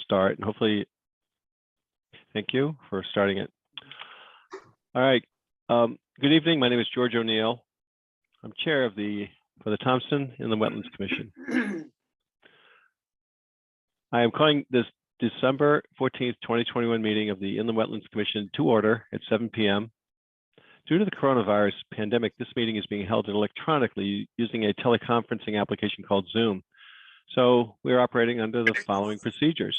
start, and hopefully, thank you for starting it. All right. Good evening. My name is George O'Neill. I'm chair of for the Thompson Inland Wetlands Commission. I am calling this December 14th, 2021 meeting of the Inland Wetlands Commission to order at 7 p.m. Due to the coronavirus pandemic, this meeting is being held electronically using a teleconferencing application called Zoom. So we're operating under the following procedures.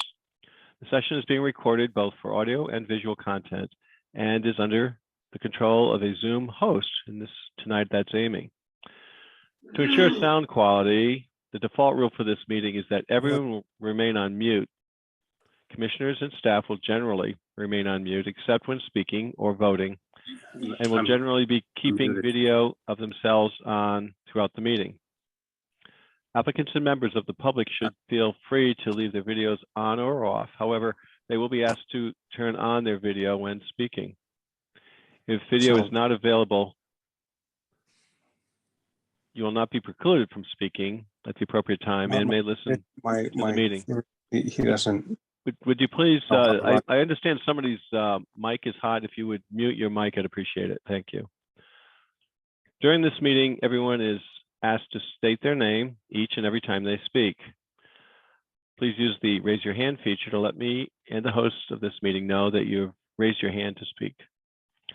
The session is being recorded both for audio and visual content and is under the control of a Zoom host. And tonight that's Amy. To ensure sound quality, the default rule for this meeting is that everyone will remain on mute. Commissioners and staff will generally remain on mute except when speaking or voting, and will generally be keeping video of themselves on throughout the meeting. Applicants and members of the public should feel free to leave their videos on or off. However, they will be asked to turn on their video when speaking. If video is not available, you will not be precluded from speaking at the appropriate time and may listen to the meeting. He doesn't. Would you please, I understand somebody's mic is hot. If you would mute your mic, I'd appreciate it. Thank you. During this meeting, everyone is asked to state their name each and every time they speak. Please use the raise your hand feature to let me and the hosts of this meeting know that you've raised your hand to speak.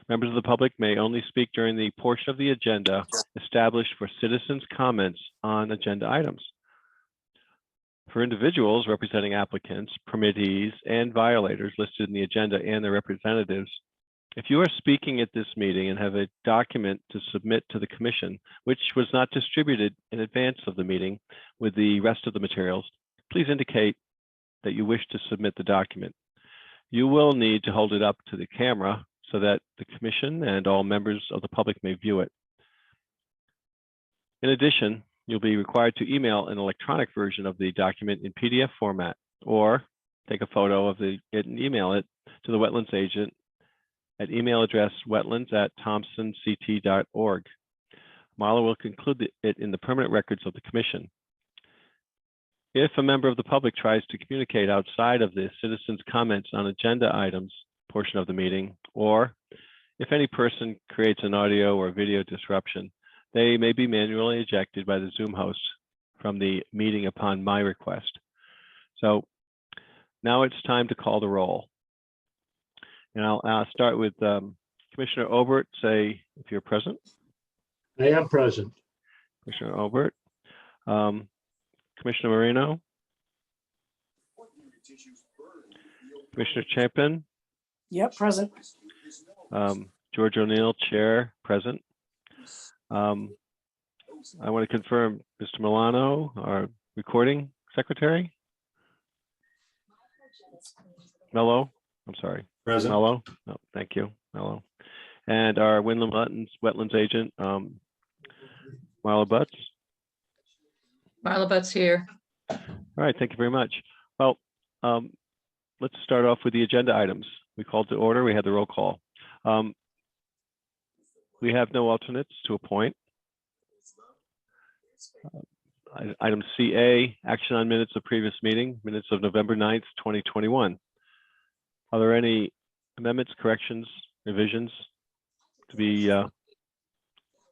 Members of the public may only speak during the portion of the agenda established for citizens' comments on agenda items. For individuals representing applicants, permittees, and violators listed in the agenda and their representatives, if you are speaking at this meeting and have a document to submit to the commission, which was not distributed in advance of the meeting with the rest of the materials, please indicate that you wish to submit the document. You will need to hold it up to the camera so that the commission and all members of the public may view it. In addition, you'll be required to email an electronic version of the document in PDF format, or take a photo of it and email it to the wetlands agent at email address wetlands@thompsonct.org. Marla will include it in the permanent records of the commission. If a member of the public tries to communicate outside of the citizens' comments on agenda items portion of the meeting, or if any person creates an audio or video disruption, they may be manually ejected by the Zoom host from the meeting upon my request. So now it's time to call the roll. And I'll start with Commissioner Obert. Say if you're present. I am present. Commissioner Obert. Commissioner Marino. Commissioner Chapin. Yep, present. George O'Neill, Chair, present. I want to confirm Mr. Milano, our recording secretary. Mello, I'm sorry. Present. Mello, no, thank you, Mello. And our Inland Wetlands agent, Marla Butts. Marla Butts here. All right, thank you very much. Well, let's start off with the agenda items. We called to order, we had the roll call. We have no alternates to appoint. Item CA, action on minutes of previous meeting, minutes of November 9th, 2021. Are there any amendments, corrections, revisions to be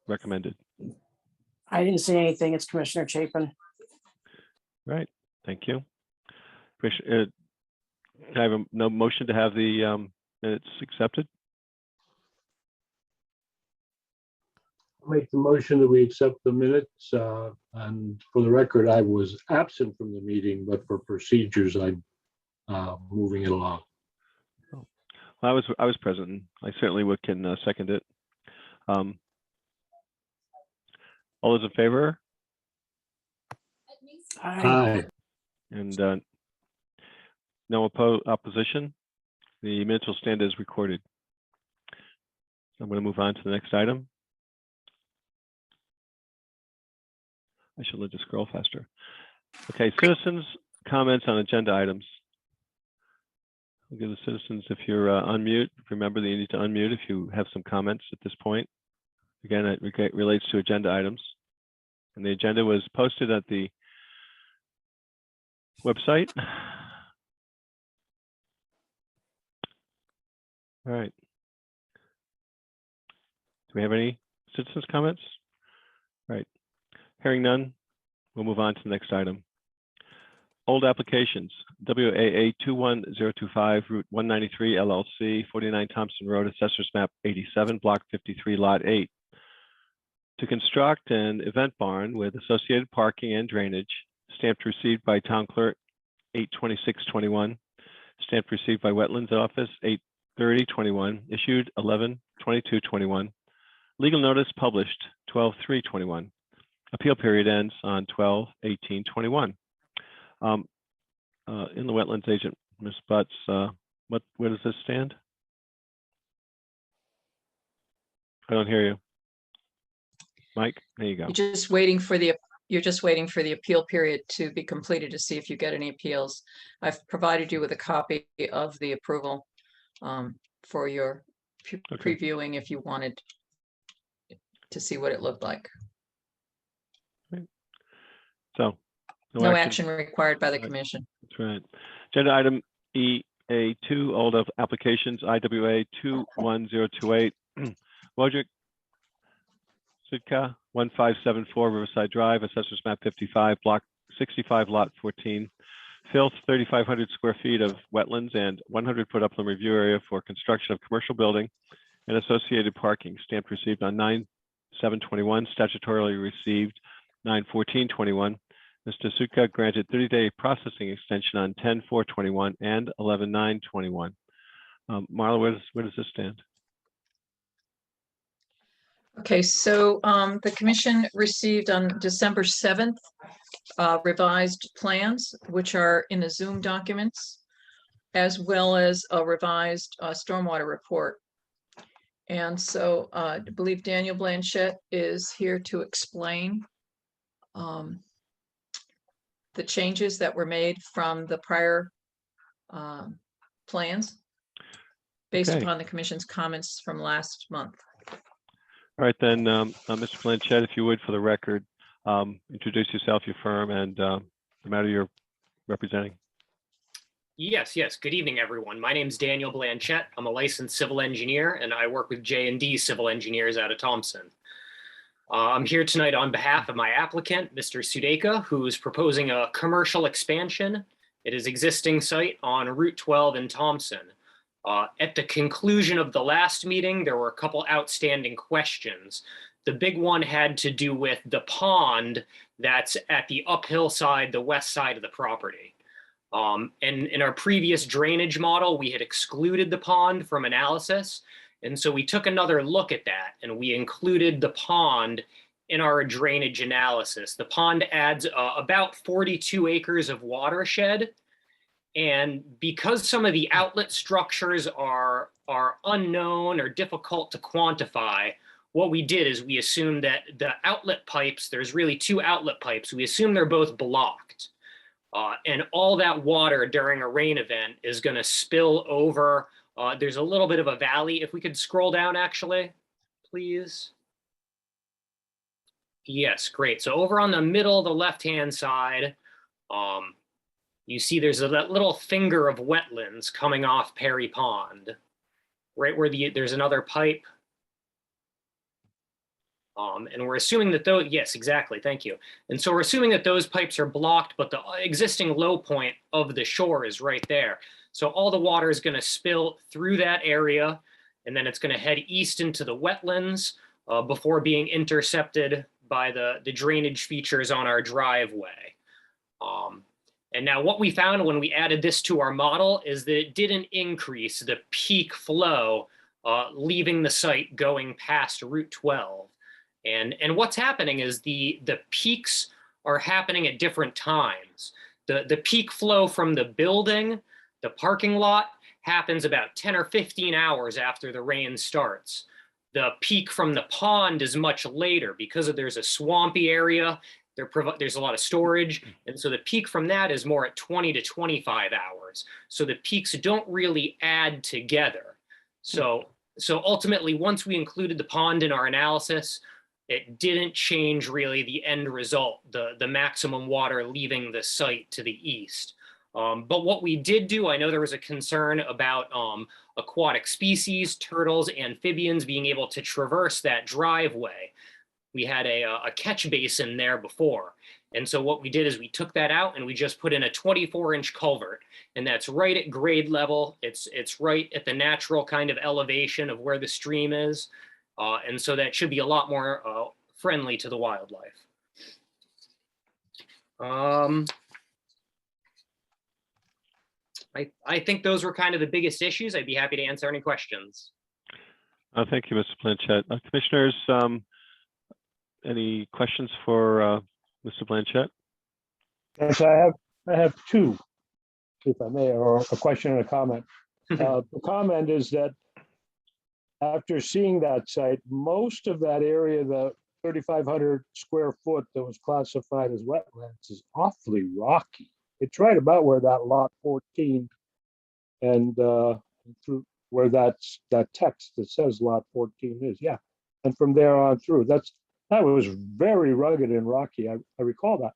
recommended? I didn't see anything. It's Commissioner Chapin. Right, thank you. Can I have no motion to have the minutes accepted? Make the motion that we accept the minutes. And for the record, I was absent from the meeting, but for procedures, I'm moving it along. Well, I was present. I certainly can second it. All those in favor? Aye. And no opposition? The minutes will stand as recorded. I'm going to move on to the next item. I should let this scroll faster. Okay, citizens' comments on agenda items. I'll give the citizens, if you're unmute, remember that you need to unmute if you have some comments at this point. Again, it relates to agenda items. And the agenda was posted at the website All right. Do we have any citizens' comments? All right. Hearing none, we'll move on to the next item. Old applications, WAA 21025, Route 193 LLC, 49 Thompson Road, Assessors Map 87, Block 53, Lot 8. To construct an event barn with associated parking and drainage, stamped received by Town Clerk 8/26/21, stamped received by Wetlands Office 8/30/21, issued 11/22/21. Legal notice published 12/3/21. Appeal period ends on 12/18/21. In the wetlands agent, Ms. Butts, where does this stand? I don't hear you. Mike, there you go. You're just waiting for the appeal period to be completed to see if you get any appeals. I've provided you with a copy of the approval for your Okay. previewing if you wanted to see what it looked like. So No action required by the Right. commission. That's right. Agenda item EA2, old of applications, IWA 21028, Wojcik Sudka 1574 Riverside Drive, Assessors Map 55, Block 65, Lot 14. Fills 3,500 square feet of wetlands and 100-foot upland review area for construction of commercial building and associated parking. Stamped received on 9/7/21, statutorily received 9/14/21. Mr. Sudka granted 30-day processing extension on 10/4/21 and 11/9/21. Marla, where does this stand? Okay, so the commission received on December 7th revised plans, which are in the Zoom documents, as well as a revised stormwater report. And so I believe Daniel Blanchette is here to explain the changes that were made from the prior plans based Okay. upon the commission's comments from last month. All right, then, Mr. Blanchette, if you would, for the record, introduce yourself, your firm, and the matter you're representing. Yes. Good evening, everyone. My name is Daniel Blanchette. I'm a licensed civil engineer, and I work with J&D Civil Engineers out of Thompson. I'm here tonight on behalf of my applicant, Mr. Sudeka, who's proposing a commercial expansion at his existing site on Route 12 in Thompson. At the conclusion of the last meeting, there were a couple outstanding questions. The big one had to do with the pond that's at the uphill side, the west side of the property. And in our previous drainage model, we had excluded the pond from analysis. And so we took another look at that and we included the pond in our drainage analysis. The pond adds about 42 acres of watershed. And because some of the outlet structures are unknown or difficult to quantify, what we did is we assumed that the outlet pipes, there's really two outlet pipes, we assume they're both blocked. And all that water during a rain event is going to spill over. There's a little bit of a valley. If we could scroll down, actually, please. Yes, great. So over on the middle, the left-hand side, you see there's that little finger of wetlands coming off Perry Pond, right where there's another pipe. And we're assuming that those, yes, exactly, thank you. And so we're assuming that those pipes are blocked, but the existing low point of the shore is right there. So all the water is going to spill through that area, and then it's going to head east into the wetlands before being intercepted by the drainage features on our driveway. And now what we found when we added this to our model is that it didn't increase the peak flow leaving the site going past Route 12. And what's happening is the peaks are happening at different times. The peak flow from the building, the parking lot, happens about 10 or 15 hours after the rain starts. The peak from the pond is much later because there's a swampy area. There's a lot of storage. And so the peak from that is more at 20 to 25 hours. So the peaks don't really add together. So ultimately, once we included the pond in our analysis, it didn't change really the end result, the maximum water leaving the site to the east. But what we did do, I know there was a concern about aquatic species, turtles, amphibians being able to traverse that driveway. We had a catch basin there before. And so what we did is we took that out and we just put in a 24-inch culvert. And that's right at grade level. It's right at the natural kind of elevation of where the stream is. And so that should be a lot more friendly to the wildlife. I think those were kind of the biggest issues. I'd be happy to answer any questions. Thank you, Mr. Blanchett. Commissioners, any questions for Mr. Blanchett? Yes, I have two, if I may, or a question and a comment. The comment is that after seeing that site, most of that area, the 3,500 square foot that was classified as wetlands, is awfully rocky. It's right about where that lot 14 and through where that text that says lot 14 is. Yeah, and from there on through, that was very rugged and rocky. I recall that.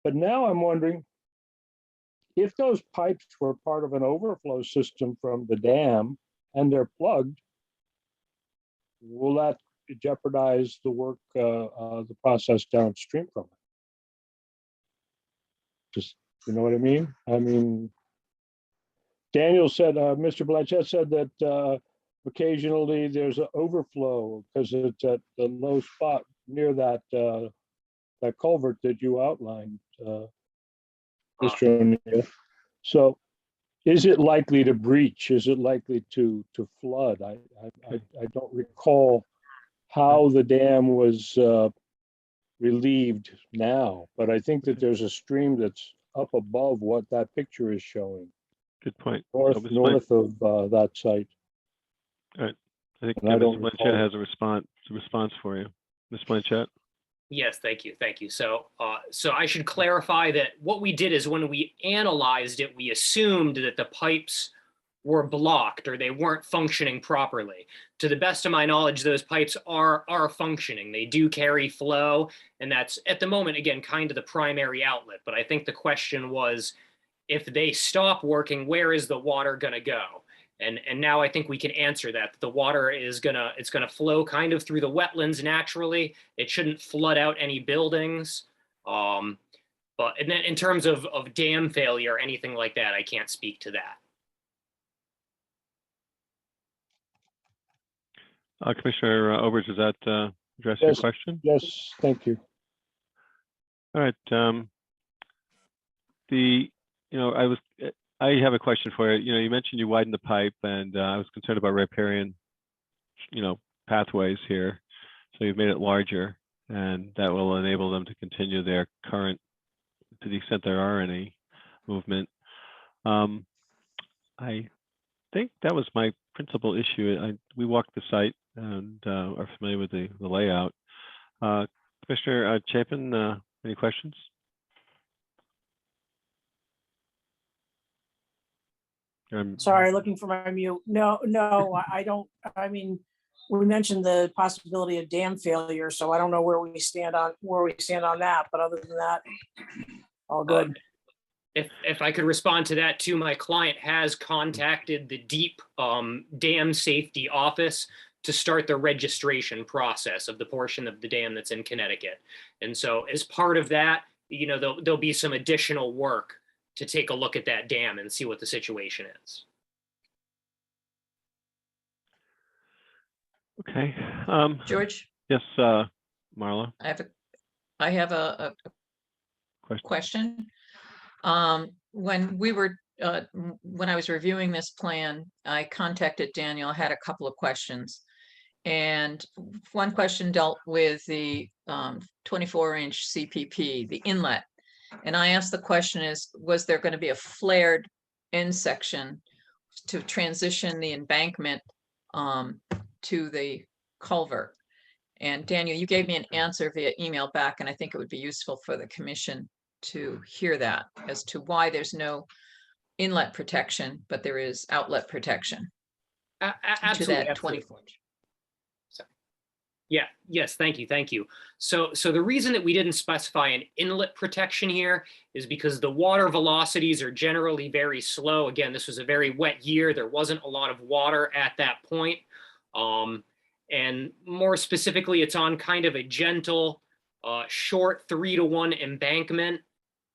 But now I'm wondering if those pipes were part of an overflow system from the dam and they're plugged, will that jeopardize the work, the process downstream from it? Just, you know what I mean? I mean, Daniel said, Mr. Blanchett said that occasionally there's an overflow because it's at the low spot near that that culvert that you outlined, Mr. O'Neill. So is it likely to breach? Is it likely to flood? I don't recall how the dam was relieved now, but I think that there's a stream that's up above what that picture is showing. Good point. North of that site. All right. I think And I Mr. don't Blanchett recall. has a response for you. Ms. Blanchett? Yes, thank you. Thank you. So I should clarify that what we did is when we analyzed it, we assumed that the pipes were blocked or they weren't functioning properly. To the best of my knowledge, those pipes are functioning. They do carry flow, and that's at the moment, again, kind of the primary outlet. But I think the question was, if they stop working, where is the water going to go? And now I think we can answer that. The water is it's gonna flow kind of through the wetlands naturally. It shouldn't flood out any buildings. But and then in terms of dam failure or anything like that, I can't speak to that. Commissioner Obers, does that address your Yes. question? Yes, thank you. All right. I have a question for you. You mentioned you widened the pipe, and I was concerned about riparian, pathways here. So you've made it larger, and that will enable them to continue their current, to the extent there are any movement. I think that was my principal issue. We walked the site and are familiar with the layout. Commissioner Chapin, any questions? Sorry, looking for my mute. No, I don't. I mean, we mentioned the possibility of dam failure, so I don't know where we stand on that. But other than that, all good. If I could respond to that too, my client has contacted the Deep Dam Safety Office to start the registration process of the portion of the dam that's in Connecticut. And so as part of that, there'll be some additional work to take a look at that dam and see what the situation is. Okay. George, Yes, Marla, I have a question. When I was reviewing this plan, I contacted Daniel. I had a couple of questions. And one question dealt with the 24-inch CPP, the inlet. And I asked the question was there going to be a flared end section to transition the embankment to the culvert? And Daniel, you gave me an answer via email back, and I think it would be useful for the commission to hear that as to why there's no inlet protection, but there is outlet protection Absolutely. to that 24. Yeah, yes, thank you. So the reason that we didn't specify an inlet protection here is because the water velocities are generally very slow. Again, this was a very wet year. There wasn't a lot of water at that point. And more specifically, it's on kind of a gentle, short 3-to-1 embankment.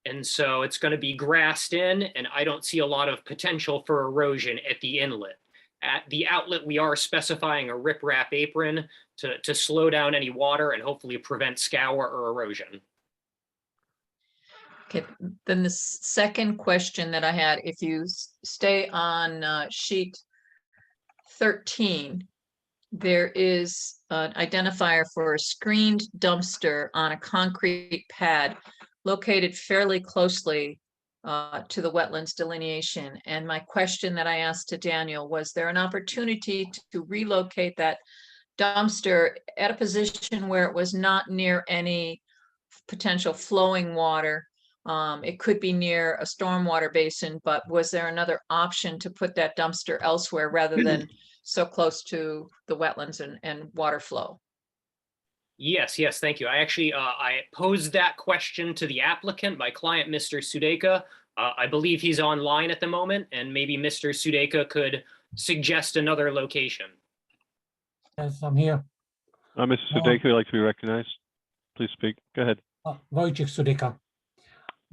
And so it's going to be grassed in, and I don't see a lot of potential for erosion at the inlet. At the outlet, we are specifying a riprap apron to slow down any water and hopefully prevent scour or erosion. Okay, then the second question that I had, if you stay on sheet 13, there is an identifier for a screened dumpster on a concrete pad located fairly closely to the wetlands delineation. And my question that I asked to Daniel, was there an opportunity to relocate that dumpster at a position where it was not near any potential flowing water? It could be near a stormwater basin, but was there another option to put that dumpster elsewhere rather than so close to the wetlands and water flow? Yes, thank you. I actually, I posed that question to the applicant, my client, Mr. Sudeka. I believe he's online at the moment, and maybe Mr. Sudeka could suggest another location. Yes, I'm here. Mr. Sudeka would like to be recognized. Please speak. Go ahead. Wojciech Sudeka.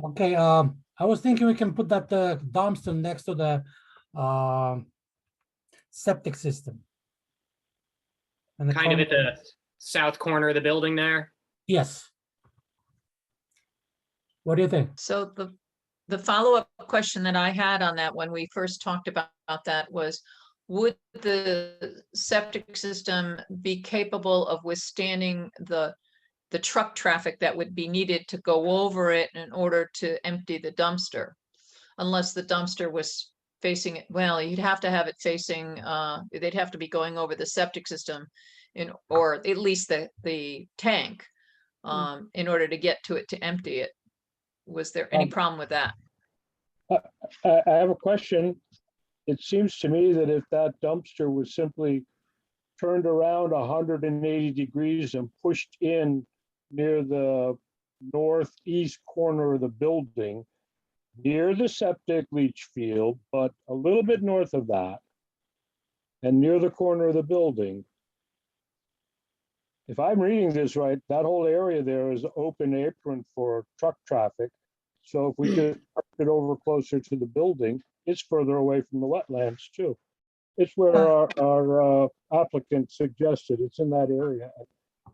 Okay, I was thinking we can put that dumpster next to the septic system. And Kind of at the south corner of the building there. Yes. What do you think? So the follow-up question that I had on that when we first talked about that was, would the septic system be capable of withstanding the truck traffic that would be needed to go over it in order to empty the dumpster? Unless the dumpster was facing it, well, you'd have to have it facing, they'd have to be going over the septic system or at least the tank in order to get to it to empty it. Was there any problem with that? I have a question. It seems to me that if that dumpster was simply turned around 180 degrees and pushed in near the northeast corner of the building, near the septic leach field, but a little bit north of that, and near the corner of the building. If I'm reading this right, that whole area there is open apron for truck traffic. So if we just park it over closer to the building, it's further away from the wetlands too. It's where our applicant suggested. It's in that area.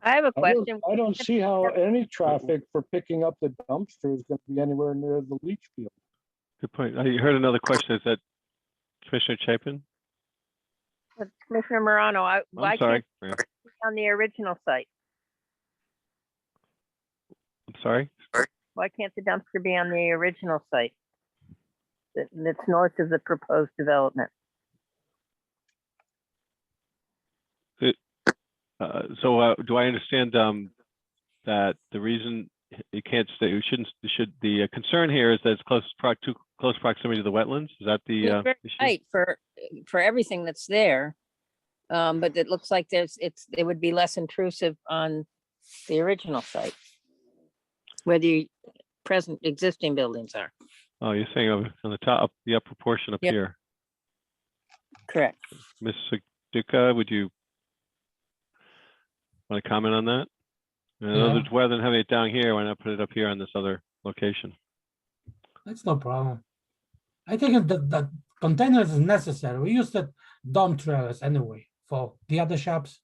I have a question. I don't see how any traffic for picking up the dumpster is going to be anywhere near the leach field. Good point. I heard another question. Is that Commissioner Chapin? Commissioner Morano, why I'm sorry. can't it be on the original site? I'm sorry. Why can't the dumpster be on the original site that's north of the proposed development? So do I understand that the reason it can't stay, the concern here is that it's too close proximity to the wetlands? Is that the It's very issue? tight for everything that's there, but it looks like it would be less intrusive on the original site, where the present existing buildings are. Oh, you're saying on the top, the upper portion up Yep. here. Correct. Ms. Duca, would you want to comment on that? In other words, rather than having it down here, why not put it up here on this other location? That's no problem. I think that the containers is necessary. We use the dump trailers anyway for the other shops.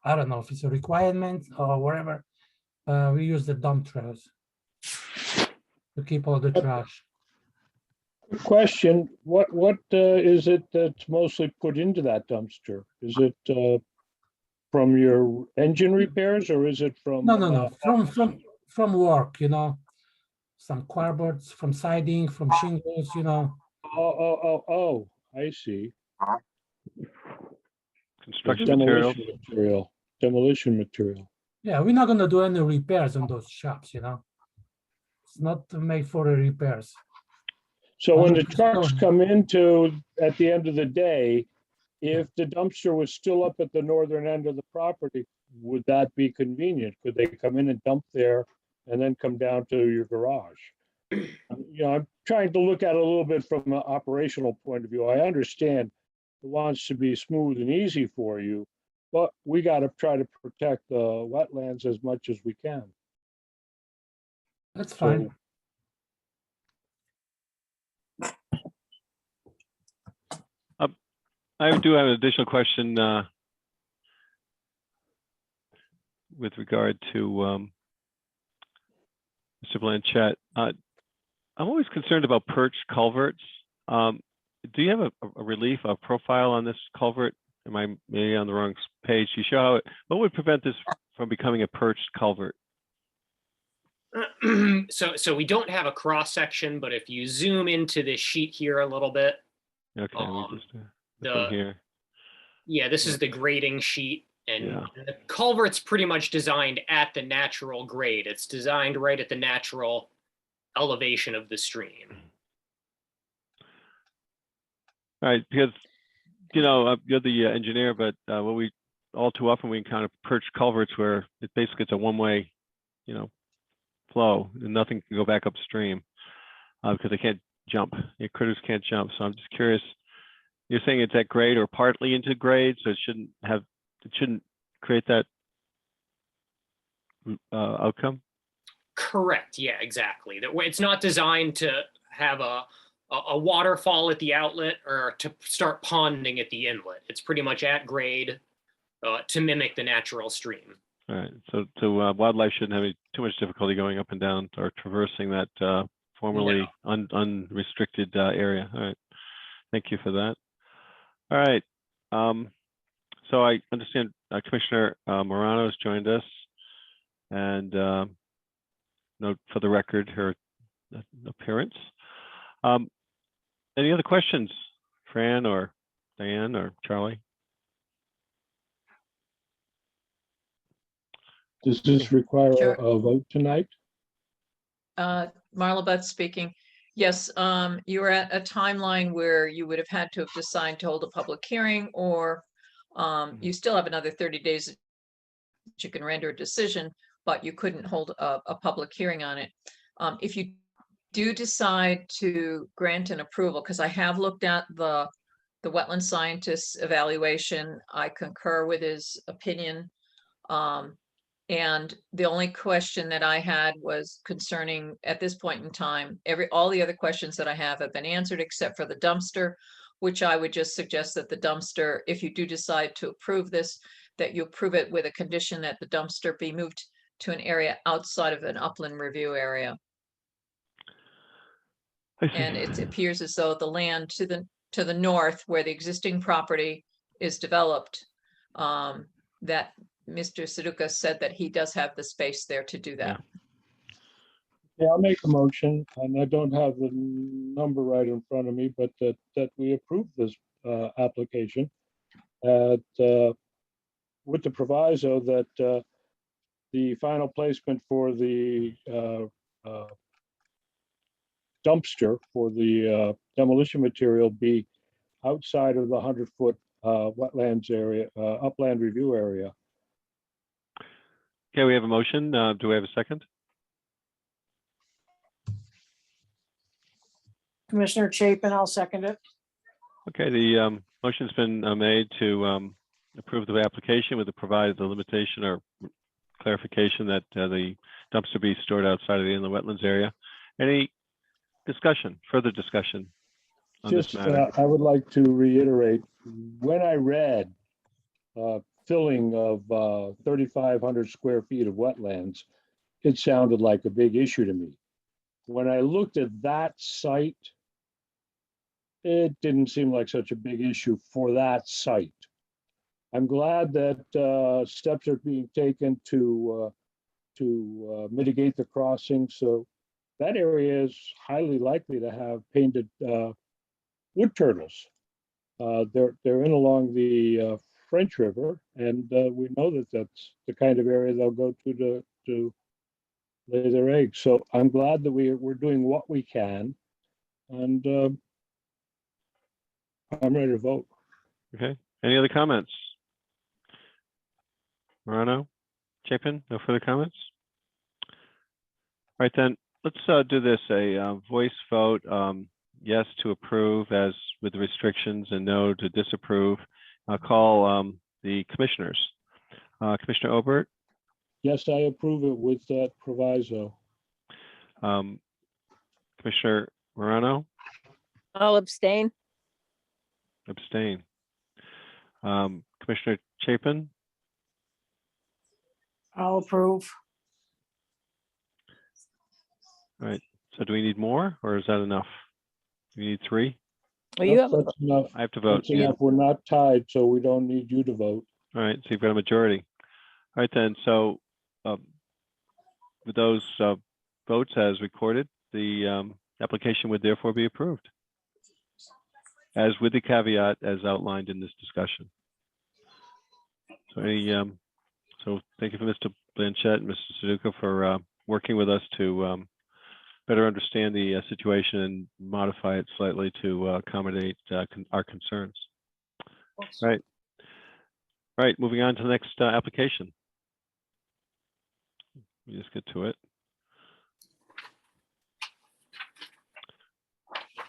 I don't know if it's a requirement or whatever. We use the dump trailers to keep all the trash. Question, what is it that's mostly put into that dumpster? Is it from your engine repairs or is it from? No. From work, some cardboards, from siding, from shingles, Oh, I see. Construction materials. Demolition material. Yeah, we're not gonna do any repairs on those shops, It's not made for the repairs. So when the 100%. trucks come into, at the end of the day, if the dumpster was still up at the northern end of the property, would that be convenient? Could they come in and dump there and then come down to your garage? I'm trying to look at it a little bit from an operational point of view. I understand it wants to be smooth and easy for you, but we got to try to protect the wetlands as much as we can. That's fine. I do have an additional question with regard to Mr. Blanchett. I'm always concerned about perched culverts. Do you have a relief, a profile on this culvert? Am I maybe on the wrong page? You show how what would prevent this from becoming a perched culvert? So we don't have a cross section, but if you zoom into this sheet here a little bit, Okay, we just the here. yeah, this is the grading sheet, and Yeah. the culvert's pretty much designed at the natural grade. It's designed right at the natural elevation of the stream. All right, because you're the engineer, but what we all too often we encounter perched culverts where it basically it's a one-way, flow and nothing can go back upstream because they can't jump. Your critters can't jump. So I'm just curious. You're saying it's at grade or partly into grade, so it shouldn't create that outcome. Correct. Yeah, exactly. That way, it's not designed to have a waterfall at the outlet or to start ponding at the inlet. It's pretty much at grade to mimic the natural stream. All right. So wildlife shouldn't have too much difficulty going up and down or traversing that formerly unrestricted area. All right. Thank you for that. All right. So I understand Commissioner Morano has joined us, and note for the record her appearance. Any other questions, Fran or Diane or Charlie? Does this require Sure. a vote tonight? Marla Beth speaking. Yes, you were at a timeline where you would have had to have decided to hold a public hearing, or you still have another 30 days that you can render a decision, but you couldn't hold a public hearing on it. If you do decide to grant an approval, because I have looked at the wetland scientist's evaluation, I concur with his opinion. And the only question that I had was concerning, at this point in time, all the other questions that I have been answered except for the dumpster, which I would just suggest that the dumpster, if you do decide to approve this, that you approve it with a condition that the dumpster be moved to an area outside of an upland review area. I see. And it appears as though the land to the north, where the existing property is developed, that Mr. Saduka said that he does have the space there to do that. Yeah, I'll make a motion, and I don't have the number right in front of me, but that we approve this application with the proviso that the final placement for the dumpster for the demolition material be outside of the 100-foot wetlands area, upland review area. Okay, we have a motion. Do we have a second? Commissioner Chapin, I'll second it. Okay, the motion's been made to approve the application with the provided the limitation or clarification that the dumpster be stored outside of the inland wetlands area. Any discussion, further discussion on this matter? I would like to reiterate, when I read filling of 3,500 square feet of wetlands, it sounded like a big issue to me. When I looked at that site, it didn't seem like such a big issue for that site. I'm glad that steps are being taken to mitigate the crossing. So that area is highly likely to have painted wood turtles. They're in along the French River, and we know that that's the kind of area they'll go to lay their eggs. So I'm glad that we're doing what we can, and I'm ready to vote. Okay, any other comments? Morano, Chapin, no further comments? All right, then, let's do this, a voice vote, yes to approve as with the restrictions and no to disapprove. I'll call the commissioners. Commissioner Obert, Yes, I approve it with that proviso. Commissioner Morano, I'll abstain. abstain. Commissioner Chapin, I'll approve. all right, so do we need more or is that enough? Do we need 3? Well, you have, a That's enough. I have to vote. That's enough. We're not tied, so we don't need you to vote. All right, so you've got a majority. All right, then, so with those votes as recorded, the application would therefore be approved, as with the caveat as outlined in this discussion. So so thank you for Mr. Blanchett and Mr. Sudoku for working with us to better understand the situation and modify it slightly to accommodate our concerns. Right. All right, moving on to the next application. Let me just get to it.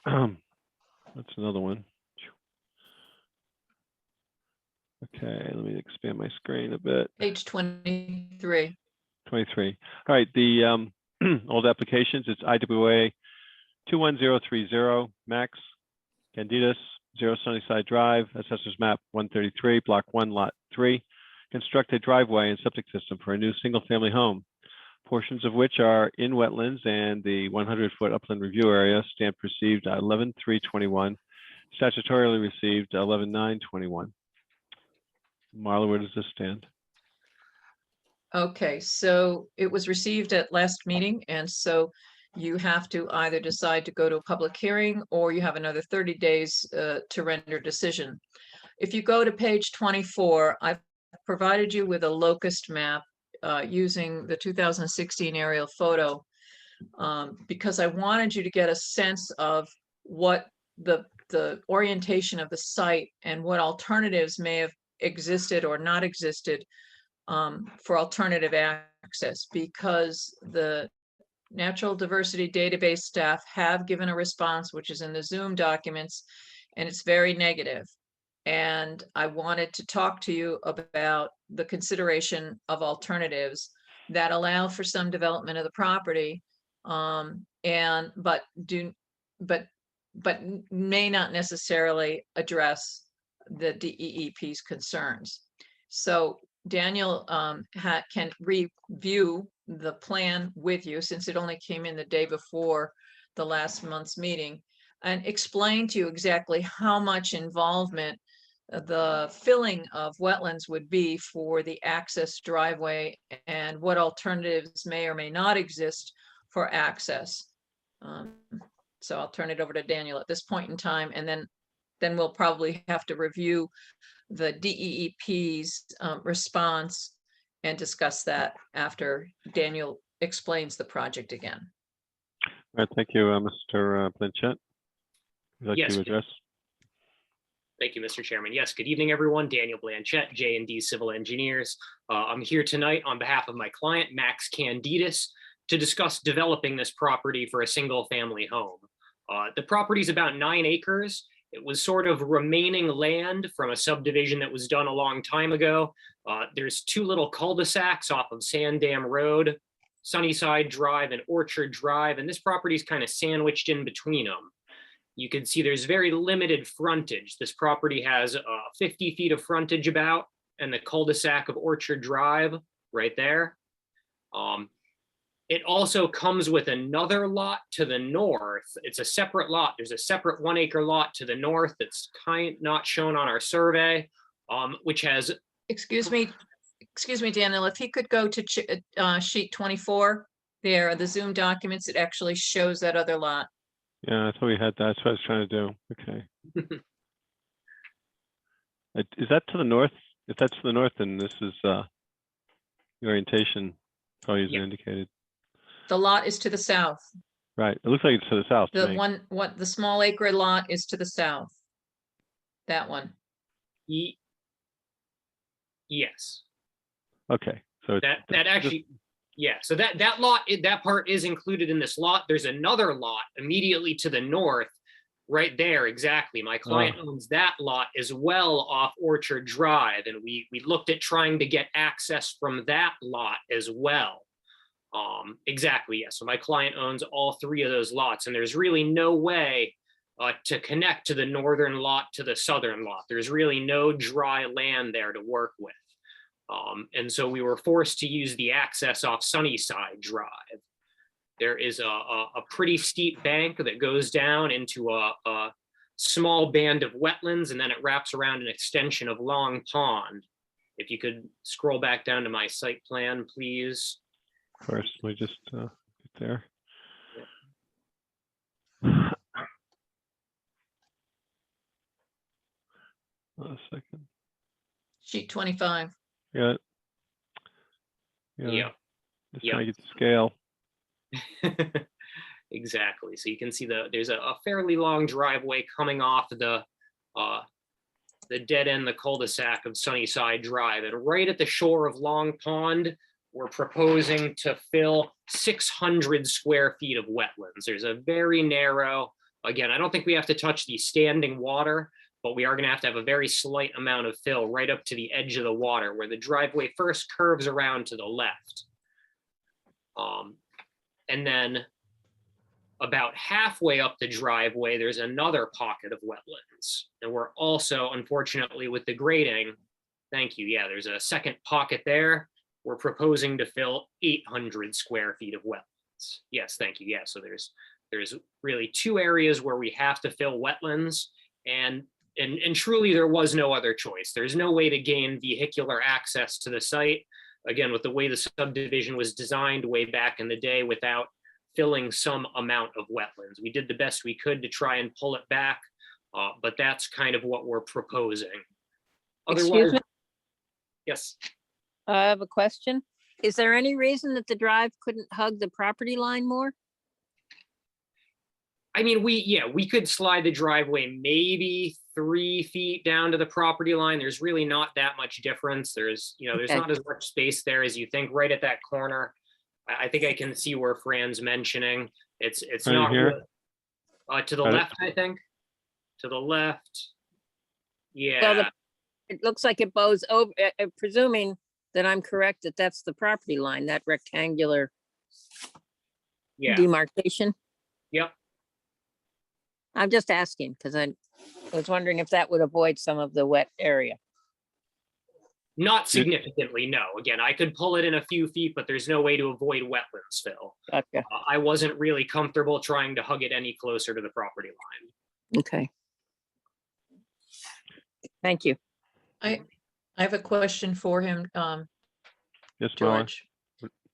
That's another one. Okay, let me expand my screen a bit. Page 23. 23. All right, the old applications, it's IWA 21030, Max Candidas, 0 Sunnyside Drive, Assessors Map 133, Block 1, Lot 3. Construct a driveway and septic system for a new single-family home, portions of which are in wetlands and the 100-foot upland review area, stamped received 11/3/21, statutorily received 11/9/21. Marla, where does this stand? Okay, so it was received at last meeting, and so you have to either decide to go to a public hearing or you have another 30 days to render decision. If you go to page 24, I've provided you with a locust map using the 2016 aerial photo because I wanted you to get a sense of what the orientation of the site and what alternatives may have existed or not existed for alternative access, because the natural diversity database staff have given a response, which is in the Zoom documents, and it's very negative. And I wanted to talk to you about the consideration of alternatives that allow for some development of the property, but may not necessarily address the DEEP's concerns. So Daniel can review the plan with you, since it only came in the day before the last month's meeting, and explain to you exactly how much involvement the filling of wetlands would be for the access driveway and what alternatives may or may not exist for access. So I'll turn it over to Daniel at this point in time, and then we'll probably have to review the DEEP's response and discuss that after Daniel explains the project again. All right, thank you, Mr. Blanchett. Would you like Yes. to address? Thank you, Mr. Chairman. Yes, good evening, everyone. Daniel Blanchett, J&D Civil Engineers. I'm here tonight on behalf of my client, Max Candidas, to discuss developing this property for a single-family home. The property is about 9 acres. It was sort of remaining land from a subdivision that was done a long time ago. There's 2 little cul-de-sacs off of Sand Dam Road, Sunnyside Drive and Orchard Drive, and this property is kind of sandwiched in between them. You can see there's very limited frontage. This property has 50 feet of frontage about, and the cul-de-sac of Orchard Drive right there. It also comes with another lot to the north. It's a separate lot. There's a separate 1 acre lot to the north that's not shown on our survey, which has. Excuse me, Daniel, if he could go to sheet 24 there, the Zoom documents, it actually shows that other lot. Yeah, I thought we had that. That's what I was trying to do. Okay. Is that to the north? If that's to the north, then this is the orientation probably isn't indicated. The lot is to the south. Right. It looks like it's to the south. to me. The small acre lot is to the south. That one. Yes. Okay, so That actually, yeah, so that lot, that part is included in this lot. There's another lot immediately to the north, right there, exactly. My client owns that lot as well off Orchard Drive, and we looked at trying to get access from that lot as well. Exactly, yes. So my client owns all three of those lots, and there's really no way to connect to the northern lot to the southern lot. There's really no dry land there to work with. And so we were forced to use the access off Sunnyside Drive. There is a pretty steep bank that goes down into a small band of wetlands, and then it wraps around an extension of Long Pond. If you could scroll back down to my site plan, please. of course, let me just get there. A second. Sheet 25. Yeah. Yeah. Just Yeah. trying to get the scale. Exactly. So you can see there's a fairly long driveway coming off the dead end, the cul-de-sac of Sunnyside Drive. And right at the shore of Long Pond, we're proposing to fill 600 square feet of wetlands. There's a very narrow, again, I don't think we have to touch the standing water, but we are going to have a very slight amount of fill right up to the edge of the water where the driveway first curves around to the left. And then about halfway up the driveway, there's another pocket of wetlands. And we're also, unfortunately, with the grading, thank you, yeah, there's a second pocket there. We're proposing to fill 800 square feet of wetlands. Yes, thank you, yeah, so there's really two areas where we have to fill wetlands, and truly there was no other choice. There's no way to gain vehicular access to the site. Again, with the way the subdivision was designed way back in the day without filling some amount of wetlands. We did the best we could to try and pull it back, but that's kind of what we're proposing. Excuse me? Yes. I have a question. Is there any reason that the drive couldn't hug the property line more? I mean, we could slide the driveway maybe 3 feet down to the property line. There's really not that much difference. There's Okay. not as much space there as you think right at that corner. I think I can see where Fran's mentioning. It's Right not here? really, to the Got it. left, I think. To the left. So Yeah, it looks like it bows over, presuming that I'm correct, that that's the property line, that rectangular yeah, demarcation. yep. I'm just asking because I was wondering if that would avoid some of the wet area. Not significantly, no. Again, I could pull it in a few feet, but there's no way to avoid wetlands fill. Gotcha. I wasn't really comfortable trying to hug it any closer to the property line. Okay. Thank you. I have a question for him, Yes, Marla, George.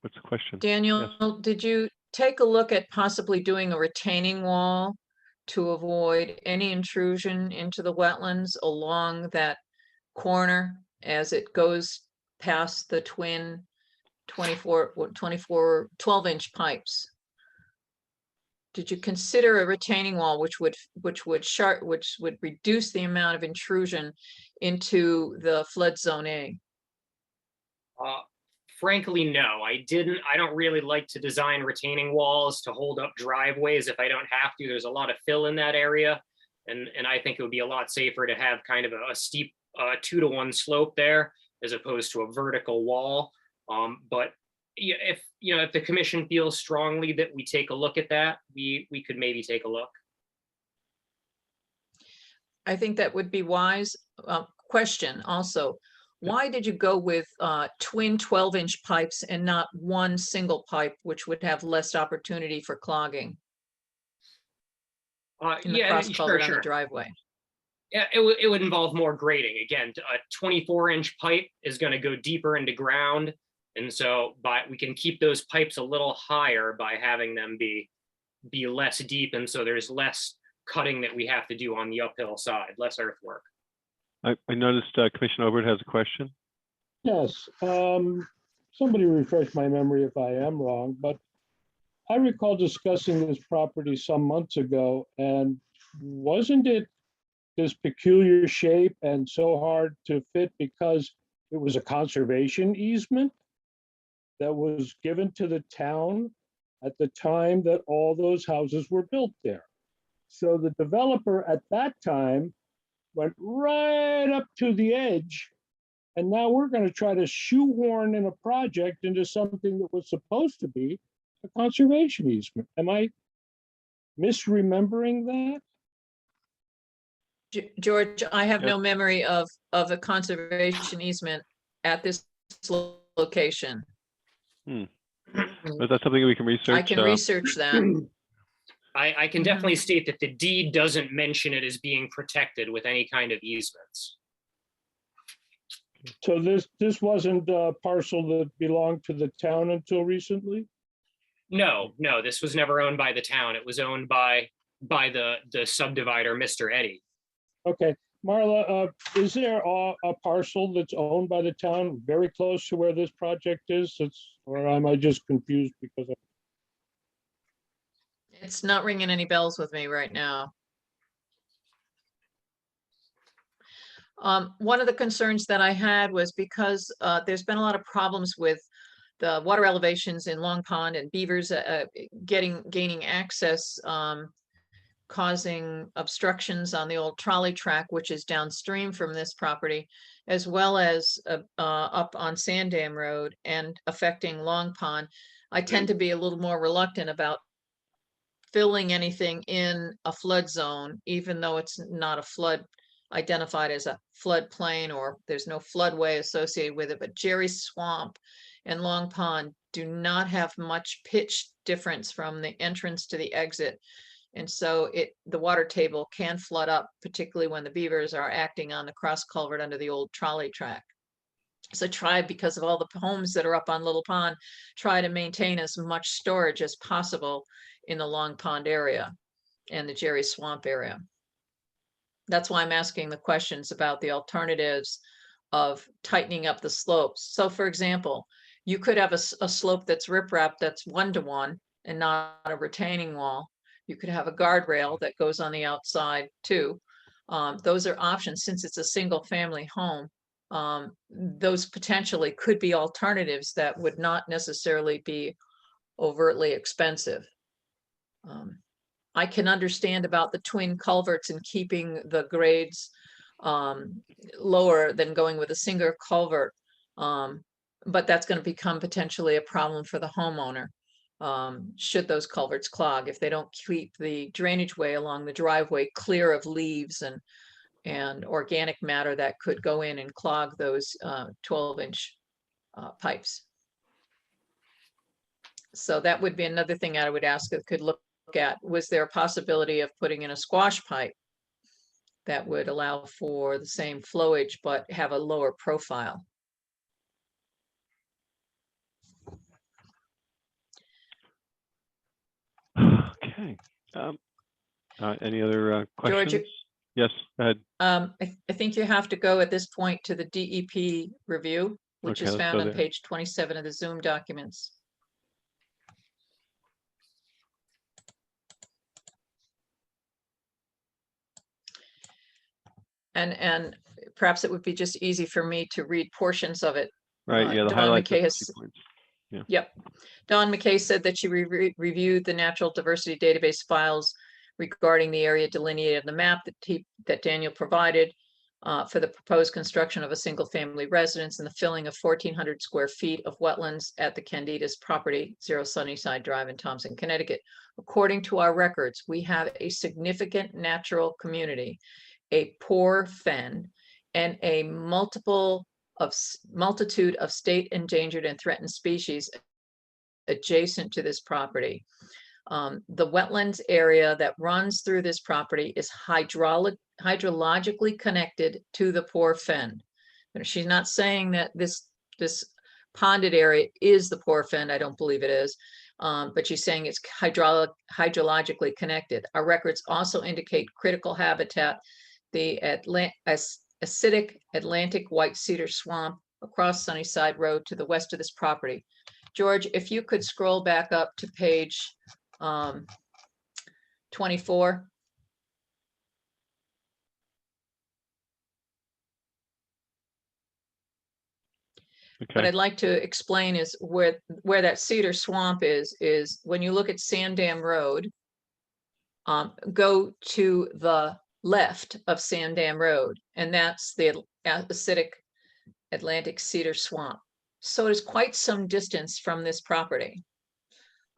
what's the question? Daniel, did you take a look at possibly doing a retaining wall to avoid any intrusion into the wetlands along that corner as it goes past the twin 12-inch pipes? Did you consider a retaining wall which would reduce the amount of intrusion into the flood zone A? Frankly, no, I didn't. I don't really like to design retaining walls to hold up driveways if I don't have to. There's a lot of fill in that area. And I think it would be a lot safer to have kind of a steep 2-to-1 slope there as opposed to a vertical wall. But yeah, if the commission feels strongly that we take a look at that, we could maybe take a look. I think that would be wise. Question also, why did you go with twin 12-inch pipes and not one single pipe, which would have less opportunity for clogging in the cross culvert on the driveway? Yeah, it would involve more grading. Again, a 24-inch pipe is going to go deeper into ground. And so we can keep those pipes a little higher by having them be less deep. And so there's less cutting that we have to do on the uphill side, less earthwork. I noticed Commissioner Obert has a question. Yes, somebody refresh my memory if I am wrong, but I recall discussing this property some months ago, and wasn't it this peculiar shape and so hard to fit because it was a conservation easement that was given to the town at the time that all those houses were built there. So the developer at that time went right up to the edge. And now we're going to try to shoehorn in a project into something that was supposed to be a conservation easement. Am I misremembering that? George, I have Yep. no memory of a conservation easement at this location. Is that something we can research? I can research that. I can definitely state that the deed doesn't mention it as being protected with any kind of easements. So this wasn't a parcel that belonged to the town until recently? No, this was never owned by the town. It was owned by the subdivider, Mr. Eddy. Okay, Marla, is there a parcel that's owned by the town very close to where this project is? Or am I just confused because of? It's not ringing any bells with me right now. One of the concerns that I had was because there's been a lot of problems with the water elevations in Long Pond and beavers gaining access, causing obstructions on the old trolley track, which is downstream from this property, as well as up on Sandam Road and affecting Long Pond. I tend to be a little more reluctant about filling anything in a flood zone, even though it's not a flood identified as a floodplain or there's no floodway associated with it. But Jerry Swamp and Long Pond do not have much pitch difference from the entrance to the exit. And so the water table can flood up, particularly when the beavers are acting on the cross culvert under the old trolley track. So try, because of all the homes that are up on Little Pond, try to maintain as much storage as possible in the Long Pond area and the Jerry Swamp area. That's why I'm asking the questions about the alternatives of tightening up the slopes. So for example, you could have a slope that's riprap that's 1-to-1 and not a retaining wall. You could have a guardrail that goes on the outside too. Those are options. Since it's a single family home, those potentially could be alternatives that would not necessarily be overtly expensive. I can understand about the twin culverts and keeping the grades lower than going with a single culvert. But that's going to become potentially a problem for the homeowner. Should those culverts clog, if they don't keep the drainage way along the driveway clear of leaves and organic matter that could go in and clog those 12-inch pipes. So that would be another thing I would ask that could look at. Was there a possibility of putting in a squash pipe that would allow for the same flowage but have a lower profile? Okay. Any other questions? George, Yes, go ahead. I think you have to go at this point to the DEP review, which Okay, is let's found go on there. page 27 of the Zoom documents. And perhaps it would be just easy for me to read portions of it. Right, yeah, the Don highlights of McKay the has, key points. Yep. Dawn McKay said that she reviewed the natural diversity database files regarding the area delineated in the map that Daniel provided for the proposed construction of a single family residence and the filling of 1,400 square feet of wetlands at the Candidas property, 0 Sunnyside Drive in Thompson, Connecticut. According to our records, we have a significant natural community, a poor fen, and a multitude of state endangered and threatened species adjacent to this property. The wetlands area that runs through this property is hydrologically connected to the poor fen. She's not saying that this ponded area is the poor fen. I don't believe it is. But she's saying it's hydrologically connected. Our records also indicate critical habitat, the acidic Atlantic white cedar swamp across Sunnyside Road to the west of this property. George, if you could scroll back up to page 24. What Okay, I'd like to explain is where that cedar swamp is when you look at Sand Dam Road, go to the left of Sand Dam Road, and that's the acidic Atlantic cedar swamp. So it is quite some distance from this property.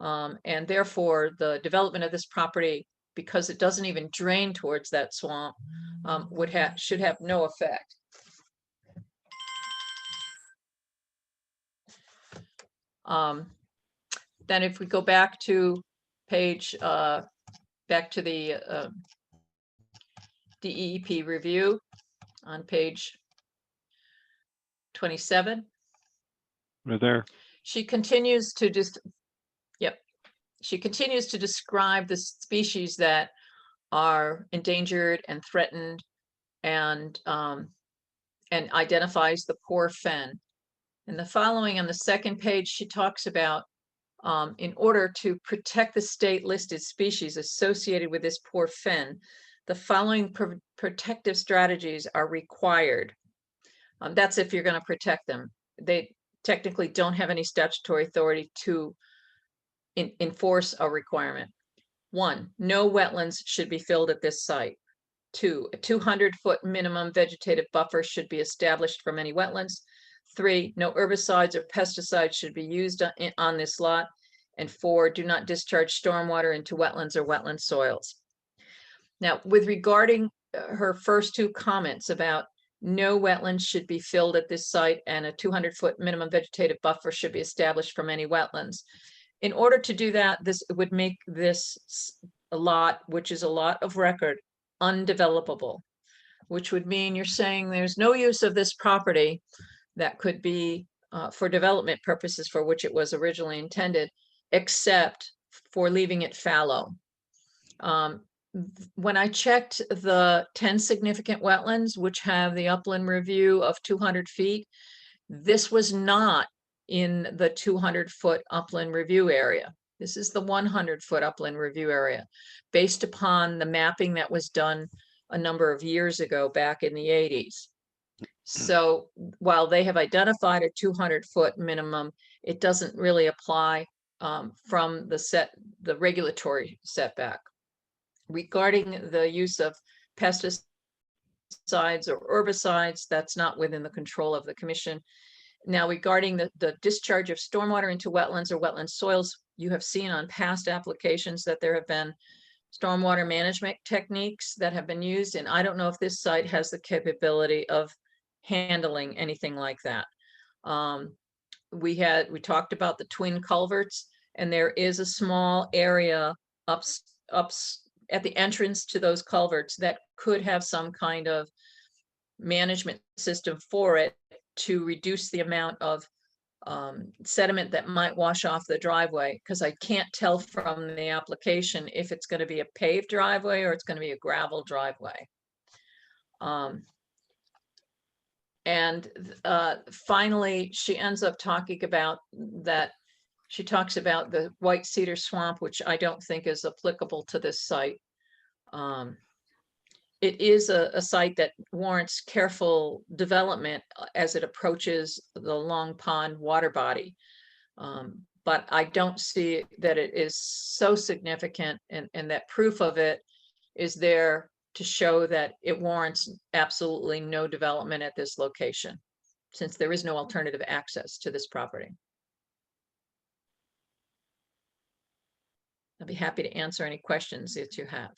And therefore, the development of this property, because it doesn't even drain towards that swamp, should have no effect. Then if we go back to page, back to the DEP review on page 27. we're there. She continues to she continues to describe the species that are endangered and threatened, and identifies the poor fen. And the following on the second page, she talks about in order to protect the state listed species associated with this poor fen, the following protective strategies are required. That's if you're going to protect them. They technically don't have any statutory authority to enforce a requirement. 1, no wetlands should be filled at this site. 2, a 200-foot minimum vegetative buffer should be established from any wetlands. 3, no herbicides or pesticides should be used on this lot. And 4, do not discharge stormwater into wetlands or wetland soils. Now, with regarding her first 2 comments about no wetlands should be filled at this site and a 200-foot minimum vegetative buffer should be established from any wetlands. In order to do that, this would make this a lot, which is a lot of record, undevelopable, which would mean you're saying there's no use of this property that could be for development purposes for which it was originally intended, except for leaving it fallow. When I checked the 10 significant wetlands, which have the upland review of 200 feet, this was not in the 200-foot upland review area. This is the 100-foot upland review area, based upon the mapping that was done a number of years ago, back in the 80s. So while they have identified a 200-foot minimum, it doesn't really apply from the regulatory setback. Regarding the use of pesticides or herbicides, that's not within the control of the commission. Now, regarding the discharge of stormwater into wetlands or wetland soils, you have seen on past applications that there have been stormwater management techniques that have been used, and I don't know if this site has the capability of handling anything like that. We talked about the twin culverts, and there is a small area up at the entrance to those culverts that could have some kind of management system for it to reduce the amount of sediment that might wash off the driveway, because I can't tell from the application if it's going to be a paved driveway or it's going to be a gravel driveway. And finally, she ends up talking about that. She talks about the white cedar swamp, which I don't think is applicable to this site. It is a site that warrants careful development as it approaches the Long Pond water body. But I don't see that it is so significant, and that proof of it is there to show that it warrants absolutely no development at this location, since there is no alternative access to this property. I'd be happy to answer any questions that you have.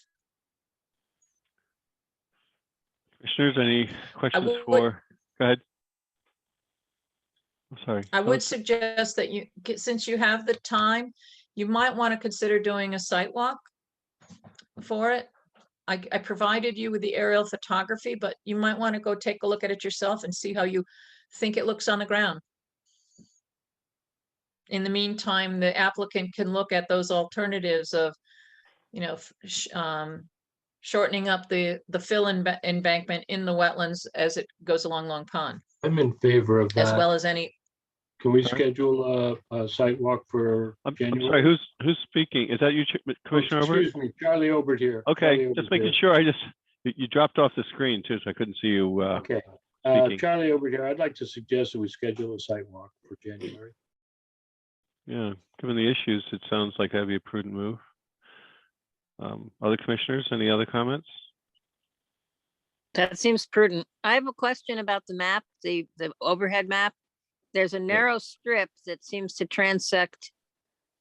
Commissioners, any questions would- for, go ahead. I'm sorry. I would suggest that since you have the time, you might want to consider doing a site walk for it. I provided you with the aerial photography, but you might want to go take a look at it yourself and see how you think it looks on the ground. In the meantime, the applicant can look at those alternatives of, shortening up the fill embankment in the wetlands as it goes along Long Pond, I'm in favor of as that. well as any. Can we Sorry. schedule a site walk for I'm January? sorry, who's speaking? Is that you, Commissioner Obert? Excuse me, Charlie Obert here. Okay, Charlie just Obert making here. sure. You dropped off the screen too, so I couldn't see you. Okay. speaking. Charlie over here, I'd like to suggest that we schedule a site walk for January. Yeah, given the issues, it sounds like that'd be a prudent move. Other commissioners, any other comments? That seems prudent. I have a question about the map, the overhead map. There's a narrow strip that seems to transect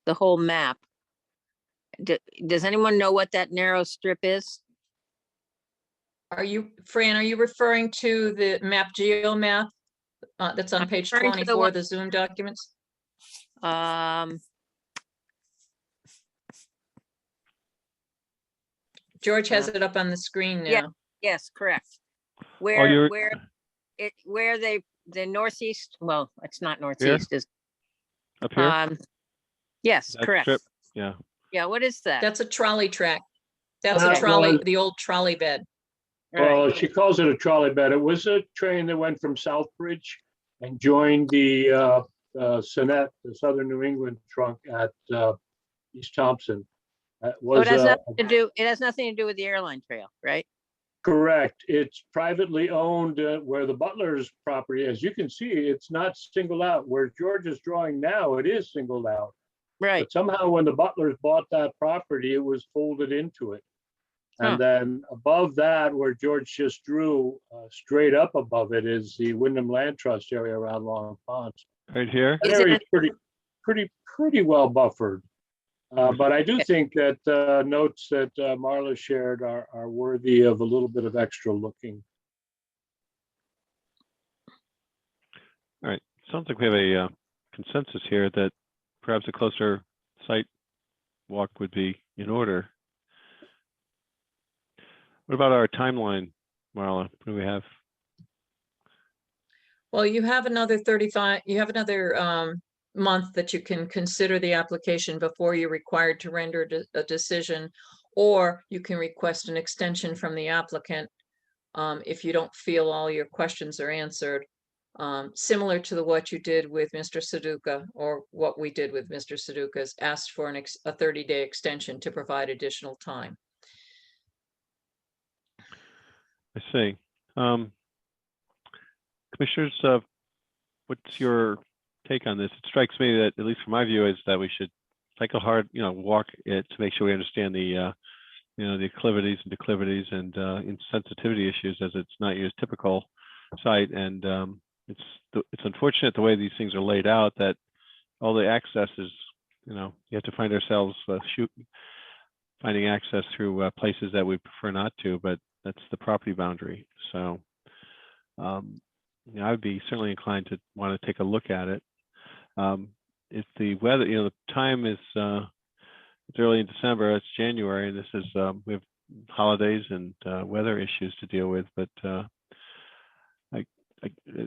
the whole map. Does anyone know what that narrow strip is? Fran, are you referring to the map GeoMath that's on I'm page referring to the 24 one- of the Zoom documents? George has it up on the screen now. Yeah. Yes, correct. you're- Where the northeast, well, it's not Here? northeast, is, Up here? yes, That correct. strip? Yeah. Yeah, what is that? That's a trolley track. That's Okay. a trolley, the old trolley bed. Well, Right. she calls it a trolley bed. It was a train that went from Southbridge and joined the Sonnet, the Southern New England trunk at East Thompson. That Oh, was it has nothing to do with the airline trail, right? correct. It's privately owned where the Butler's property, as you can see, it's not singled out. Where George is drawing now, it is singled out. Right. But somehow when the Butlers bought that property, it was folded into it. Huh. And then above that, where George just drew, straight up above it is the Wyndham Land Trust area around Long Pond. Right here? That Is it area is pretty well buffered. But I do think that notes that Marla shared are worthy of a little bit of extra looking. All right. Sounds like we have a consensus here that perhaps a closer site walk would be in order. What about our timeline, Marla? What do we have? Well, you have another month that you can consider the application before you're required to render a decision, or you can request an extension from the applicant if you don't feel all your questions are answered. Similar to what you did with Mr. Suduka, or what we did with Mr. Suduka's, asked for a 30-day extension to provide additional time. I see. Commissioners, what's your take on this? It strikes me that, at least from my view, is that we should take a hard, walk it to make sure we understand the, the acclivities and declivities and insensitivity issues, as it's not your typical site. And it's unfortunate the way these things are laid out, that all the access is, you have to find ourselves finding access through places that we prefer not to, but that's the property boundary. So I would be certainly inclined to want to take a look at it. If the weather, the time is it's early in December, it's January, and this is we have holidays and weather issues to deal with. But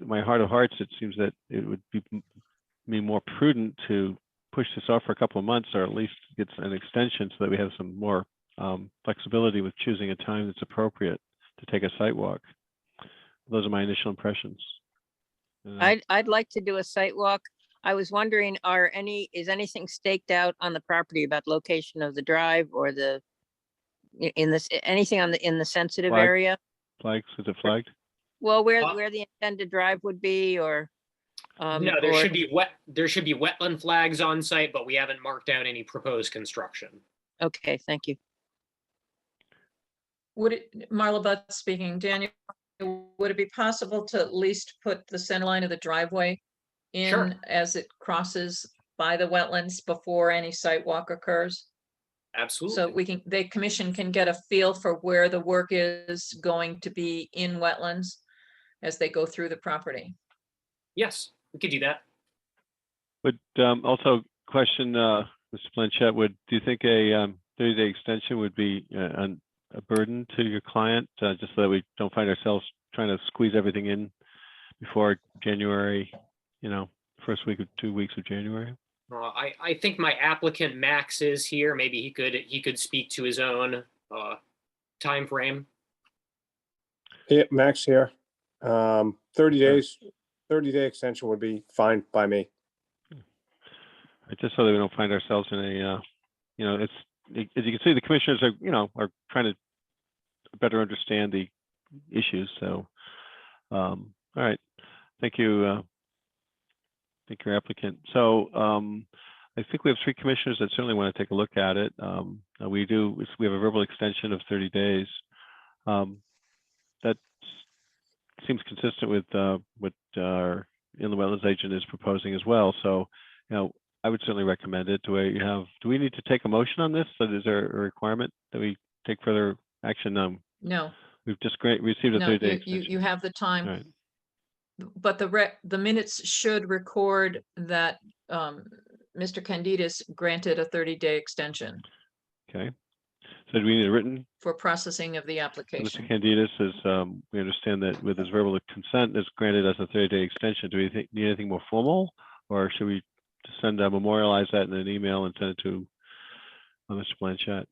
my heart of hearts, it seems that it would be more prudent to push this off for a couple of months, or at least get an extension, so that we have some more flexibility with choosing a time that's appropriate to take a site walk. Those are my initial impressions. I'd like to do a site walk. I was wondering, is anything staked out on the property about location of the drive, or anything in the sensitive Flag. area? Flags, is it flagged? Well, where the intended drive would be, or No, there should be wetland flags on site, but we haven't marked out any proposed construction. Okay, thank you. Marla Butt speaking, Daniel, would it be possible to at least put the center line of the driveway in Sure. as it crosses by the wetlands before any site walk occurs? Absolutely. So the commission can get a feel for where the work is going to be in wetlands as they go through the property. Yes, we could do that. But also question, Mr. Blanchett, do you think a 30-day extension would be a burden to your client, just so that we don't find ourselves trying to squeeze everything in before January, first week or 2 weeks of January? I think my applicant Max is here. Maybe he could speak to his own time frame. Yeah, Max here. 30 days, 30-day extension would be fine by me. Just so that we don't find ourselves in a, as you can see, the commissioners are trying to better understand the issues. So All right, thank you. Thank you, applicant. So I think we have 3 commissioners that certainly want to take a look at it. We have a verbal extension of 30 days. That seems consistent with what our inland wetlands agent is proposing as well. So, I would certainly recommend it. Do we need to take a motion on this? So is there a requirement that we take further action? No, We've just received a no, 30-day you extension. have the All time, right. but the minutes should record that Mr. Candidus granted a 30-day extension Okay. So do we need a written? for processing of the So application. Mr. Candidus is, we understand that with his verbal consent is granted us a 30-day extension. Do we need anything more formal, or should we just memorialize that in an email and send it to Mr. Blanchett?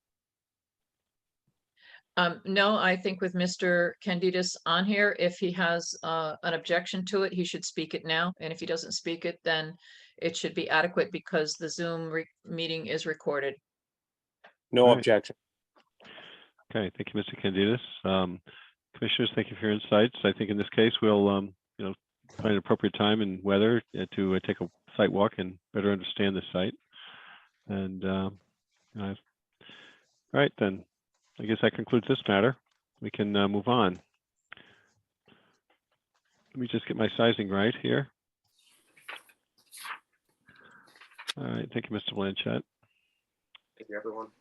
No, I think with Mr. Candidus on here, if he has an objection to it, he should speak it now. And if he doesn't speak it, then it should be adequate because the Zoom meeting is recorded. No Right. objection. Okay, thank you, Mr. Candidus. Commissioners, thank you for your insights. I think in this case, we'll find an appropriate time and weather to take a site walk and better understand the site. And all right, then I guess that concludes this matter. We can move on. Let me just get my sizing right here. All right, thank you, Mr. Blanchett. Thank you, everyone.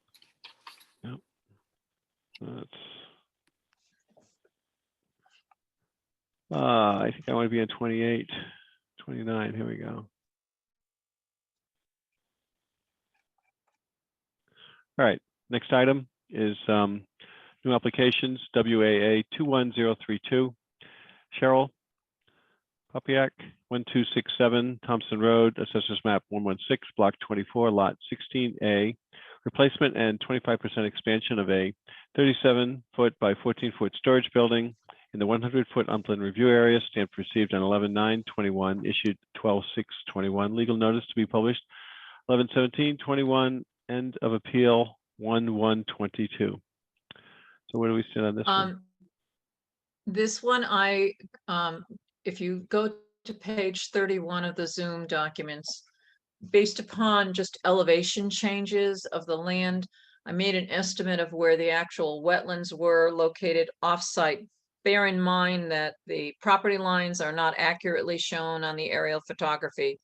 I think I want to be on 28, 29. Here we go. All right, next item is new applications, WAA 21032. Cheryl Popiak, 1267 Thompson Road, Assessors Map 116, Block 24, Lot 16A. Replacement and 25% expansion of a 37-foot by 14-foot storage building in the 100-foot upland review area. Stamp received on 11/9/21, issued 12/6/21. Legal notice to be published 11/17/21. End of appeal 1/1/22. So where do we stand on this one? This one, if you go to page 31 of the Zoom documents, based upon just elevation changes of the land, I made an estimate of where the actual wetlands were located off-site. Bear in mind that the property lines are not accurately shown on the aerial photography.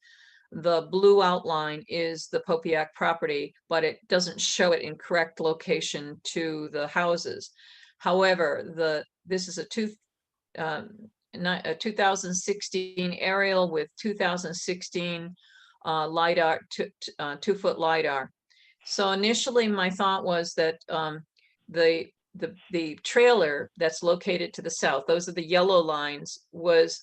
The blue outline is the Popiak property, but it doesn't show it in correct location to the houses. However, this is a 2016 aerial with 2016 LiDAR, 2-foot LiDAR. So initially my thought was that the trailer that's located to the south, those are the yellow lines, which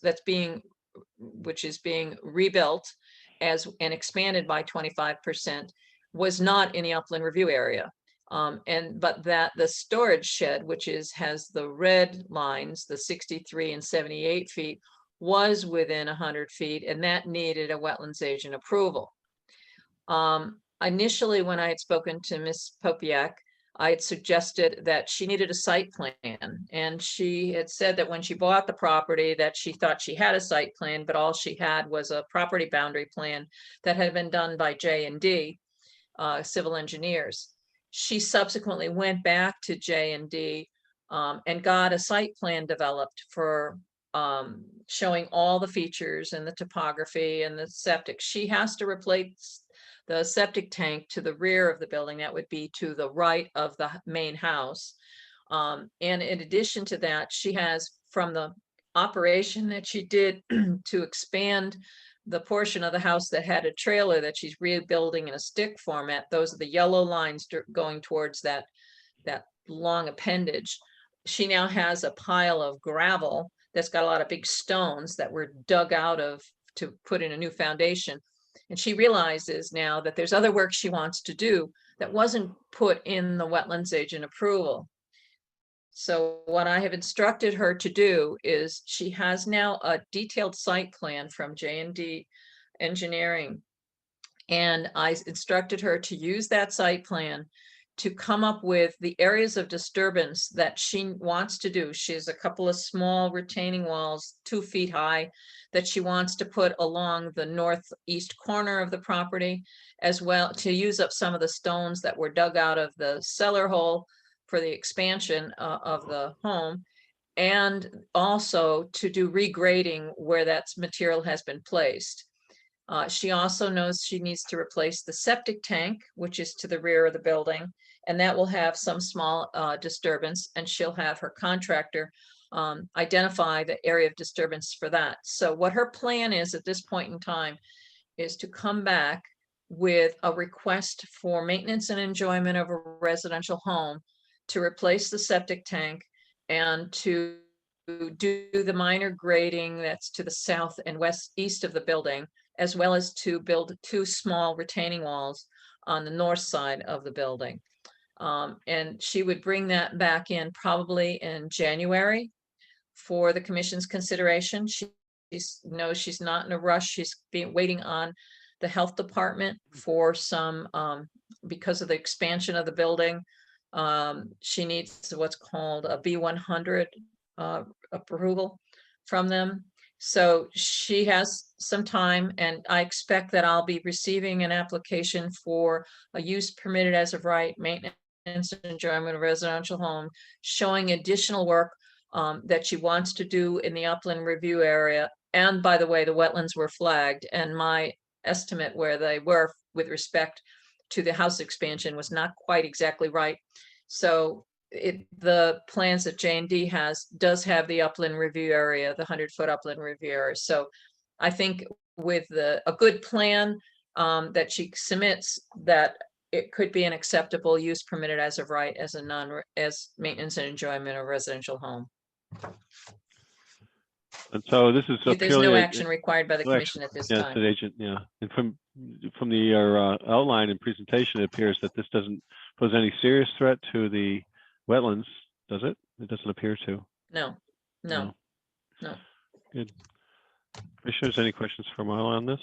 is being rebuilt and expanded by 25%, was not in the upland review area. But that the storage shed, which has the red lines, the 63 and 78 feet, was within 100 feet, and that needed a wetlands agent approval. Initially, when I had spoken to Ms. Popiak, I had suggested that she needed a site plan, and she had said that when she bought the property that she thought she had a site plan, but all she had was a property boundary plan that had been done by J&D civil engineers. She subsequently went back to J&D and got a site plan developed for showing all the features and the topography and the septic. She has to replace the septic tank to the rear of the building. That would be to the right of the main house. And in addition to that, she has, from the operation that she did to expand the portion of the house that had a trailer that she's rebuilding in a stick format, those are the yellow lines going towards that long appendage. She now has a pile of gravel that's got a lot of big stones that were dug out of to put in a new foundation. And she realizes now that there's other work she wants to do that wasn't put in the wetlands agent approval. So what I have instructed her to do is she has now a detailed site plan from J&D Engineering. And I instructed her to use that site plan to come up with the areas of disturbance that she wants to do. She has a couple of small retaining walls, 2 feet high, that she wants to put along the northeast corner of the property, as well to use up some of the stones that were dug out of the cellar hole for the expansion of the home, and also to do regrading where that material has been placed. She also knows she needs to replace the septic tank, which is to the rear of the building, and that will have some small disturbance, and she'll have her contractor identify the area of disturbance for that. So what her plan is at this point in time is to come back with a request for maintenance and enjoyment of a residential home to replace the septic tank and to do the minor grading that's to the south and west east of the building, as well as to build 2 small retaining walls on the north side of the building. And she would bring that back in probably in January for the commission's consideration. She knows she's not in a rush. She's been waiting on the health department for some, because of the expansion of the building. She needs what's called a B100 approval from them. So she has some time, and I expect that I'll be receiving an application for a use permitted as of right maintenance and enjoyment of residential home, showing additional work that she wants to do in the upland review area. And by the way, the wetlands were flagged, and my estimate where they were with respect to the house expansion was not quite exactly right. So the plans that J&D has does have the upland review area, the 100-foot upland review area. So I think with a good plan that she submits, that it could be an acceptable use permitted as of right as as maintenance and enjoyment of residential home. And so this is There's purely no a- action required by the no commission action. at this Yeah, it's time. an agent, yeah. And from the outline and presentation, it appears that this doesn't pose any serious threat to the wetlands, does it? It doesn't appear to. No. Good. Commissioners, any questions for Marla on this?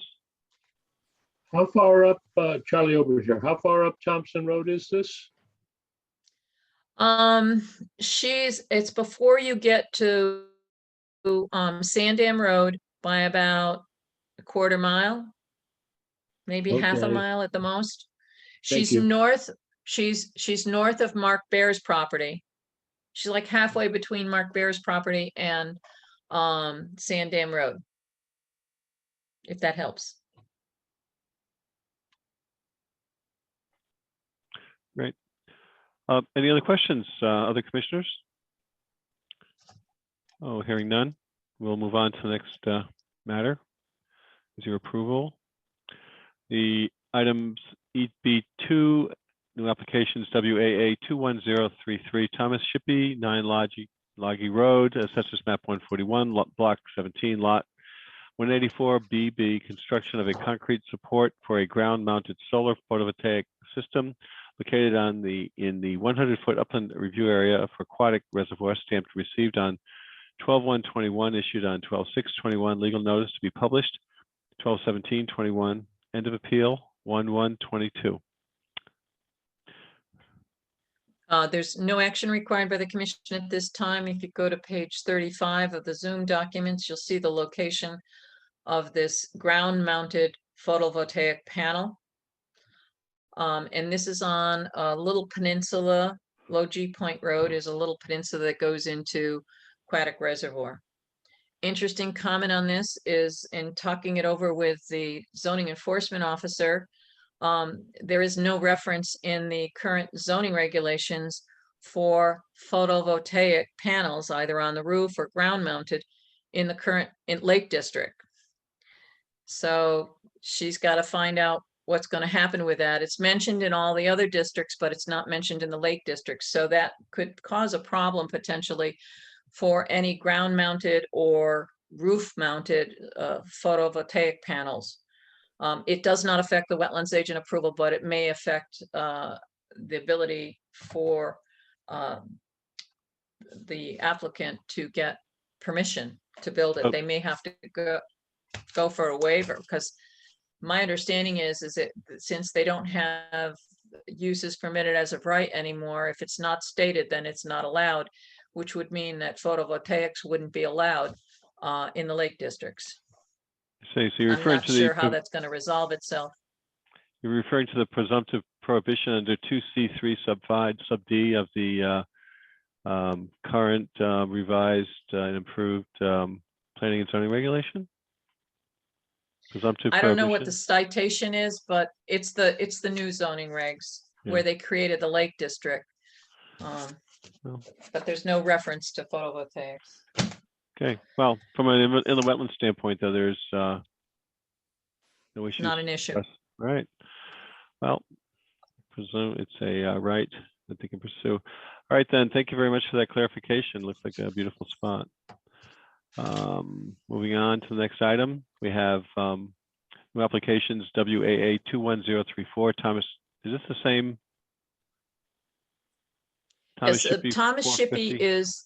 How far up, Charlie Oberger, how far up Thompson Road is this? It's before you get to Sandam Road by about a quarter mile, maybe half a Okay. mile at the most. Thank She's you. north, she's north of Mark Bear's property. She's like halfway between Mark Bear's property and Sandam Road, if that helps. Great. Any other questions, other commissioners? Oh, hearing none, we'll move on to the next matter. Is your approval. The items EB2, new applications WAA 21033, Thomas Shippey, 9 Loggy Road, Assessors Map 141, Block 17, Lot 184 BB, construction of a concrete support for a ground-mounted solar photovoltaic system located in the 100-foot upland review area for aquatic reservoir, stamped received on 12/1/21, issued on 12/6/21, legal notice to be published 12/17/21, end of appeal 1/1/22. There's no action required by the commission at this time. If you go to page 35 of the Zoom documents, you'll see the location of this ground-mounted photovoltaic panel. And this is on a little peninsula. Low G Point Road is a little peninsula that goes into Aquatic Reservoir. Interesting comment on this is in talking it over with the zoning enforcement officer, there is no reference in the current zoning regulations for photovoltaic panels, either on the roof or ground mounted in the current Lake District. So she's got to find out what's going to happen with that. It's mentioned in all the other districts, but it's not mentioned in the Lake District. So that could cause a problem potentially for any ground mounted or roof mounted photovoltaic panels. It does not affect the wetlands agent approval, but it may affect the ability for the applicant to get permission to build it. Oh. They may have to go for a waiver, because my understanding is that since they don't have use is permitted as of right anymore. If it's not stated, then it's not allowed, which would mean that photovoltaics wouldn't be allowed in the lake districts. So you're I'm referring not to sure how that's going to resolve itself. you're referring to the presumptive prohibition under 2C3 sub 5 sub D of the current revised and improved planning and zoning regulation? Presumptive I don't know what the prohibition? citation is, but it's the new zoning regs where Yeah. they created the Lake District. Oh. But there's no reference to photovoltaics. Okay, well, from an in the wetland standpoint, though, there's no issues. Not an issue. Yes, right. Well, presume it's a right that they can pursue. All right, then, thank you very much for that clarification. Looks like a beautiful spot. Moving on to the next item, we have new applications, WAA 21034. Thomas, is this the same? Yes, Shippey Thomas Shippey 450?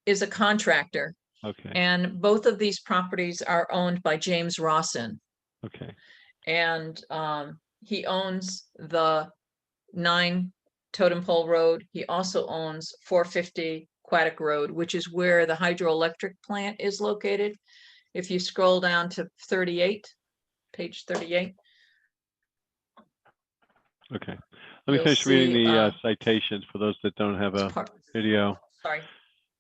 is a contractor, Okay, and both of these properties are owned by James Rawson. okay, And he owns the 9 Totem Pole Road. He also owns 450 Quaddock Road, which is where the hydroelectric plant is located. If you scroll down to 38, page 38. okay. Let me You'll finish reading see, the citations for those that don't have a video. Sorry.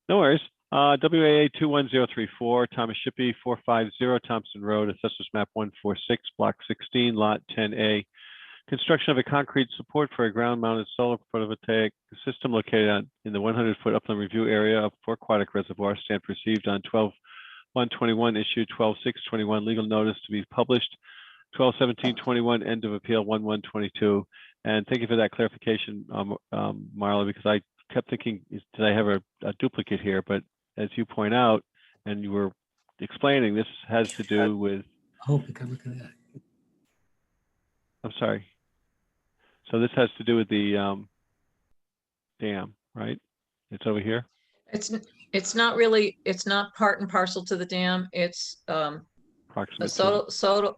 No worries. WAA 21034, Thomas Shippey, 450 Thompson Road, Assessors Map 146, Block 16, Lot 10A. Construction of a concrete support for a ground-mounted solar photovoltaic system located in the 100-foot upland review area of Fort Quaddock Reservoir. Stamp received on 12/1/21, issued 12/6/21. Legal notice to be published 12/17/21. End of appeal 1/1/22. And thank you for that clarification, Marla, because I kept thinking, did I have a duplicate here? But as you point out, and you were explaining, this has to do with. Oh, we can look at that. I'm sorry. So this has to do with the dam, right? It's over here. It's not really, it's not part and parcel to the dam. It's a Approximate. To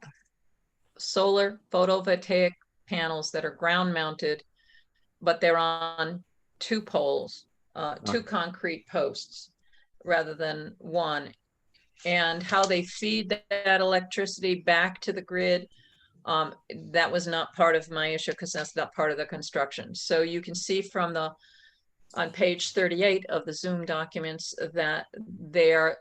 solar photovoltaic panels that are ground mounted, but they're on 2 poles, 2 concrete posts rather than 1. And how they feed that electricity back to the grid, that was not part of my issue because that's not part of the construction. So you can see from on page 38 of the Zoom documents that they are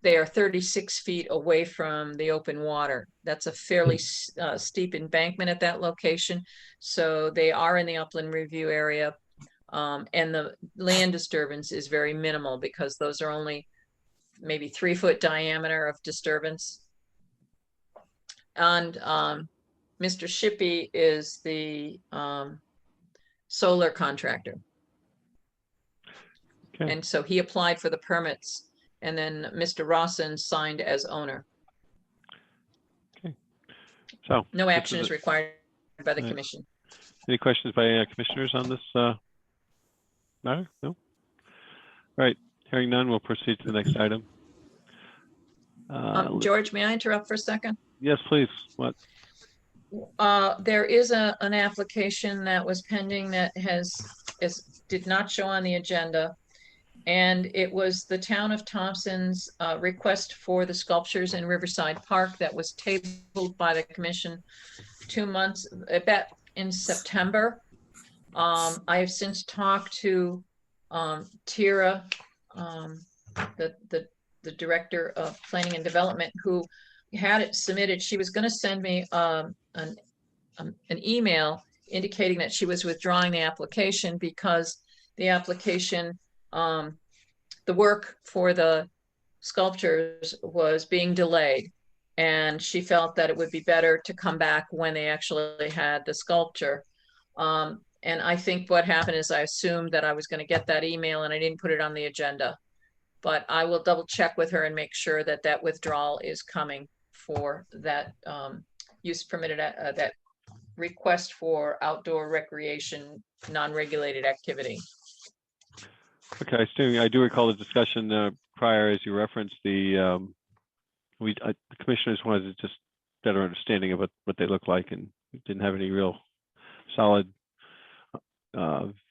36 feet away from the open water. That's a fairly steep embankment at that location. So they are in the upland review area. And the land disturbance is very minimal because those are only maybe 3-foot diameter of disturbance. And Mr. Shippey is the solar contractor. Okay. And so he applied for the permits, and then Mr. Rawson signed as owner. Okay. So no action is required by the commission. Any questions by commissioners on this matter? No? All right. Hearing none, we'll proceed to the next item. George, may I interrupt for a second? Yes, please. What? There is an application that was pending that did not show on the agenda. And it was the town of Thompson's request for the sculptures in Riverside Park that was tabled by the commission 2 months back in September. I have since talked to Tira, the director of planning and development, who had it submitted. She was going to send me an email indicating that she was withdrawing the application because the application, the work for the sculptures was being delayed, and she felt that it would be better to come back when they actually had the sculpture. And I think what happened is I assumed that I was going to get that email and I didn't put it on the agenda, but I will double check with her and make sure that that withdrawal is coming for that use permitted, that request for outdoor recreation, non-regulated activity. Okay, I do recall the discussion prior, as you referenced the commissioners wanted just better understanding of what they look like, and we didn't have any real solid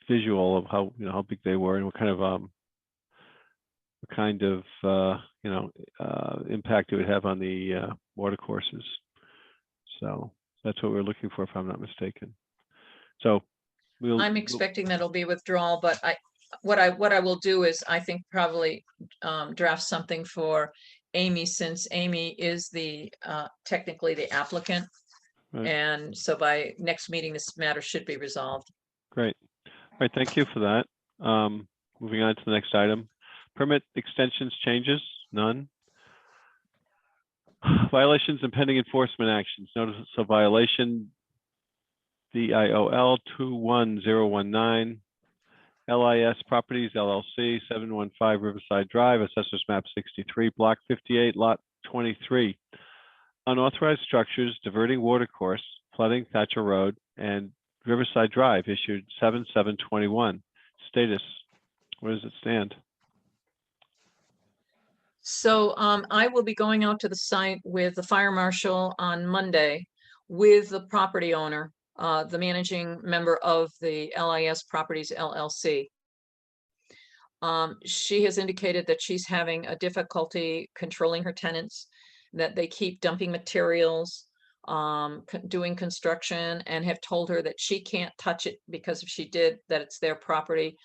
visual of how, you know, how big they were and what kind of impact it would have on the water courses. So that's what we're looking for, if I'm not mistaken. So I'm expecting that'll be withdrawal, but what I will do is I think probably draft something for Amy, since Amy is the technically the applicant. Right. And so by next meeting, this matter should be resolved. Great. All right, thank you for that. Moving on to the next item. Permit extensions changes, none. Violations and pending enforcement actions. Notice of violation VIOL 21019. LIS Properties LLC 715 Riverside Drive, Assessors Map 63, Block 58, Lot 23. Unauthorized structures diverting water course, flooding Thatcher Road and Riverside Drive, issued 7/7/21. Status, where does it stand? So I will be going out to the site with the fire marshal on Monday with the property owner, the managing member of the LIS Properties LLC. She has indicated that she's having a difficulty controlling her tenants, that they keep dumping materials, doing construction, and have told her that she can't touch it because if she did, that it's their property.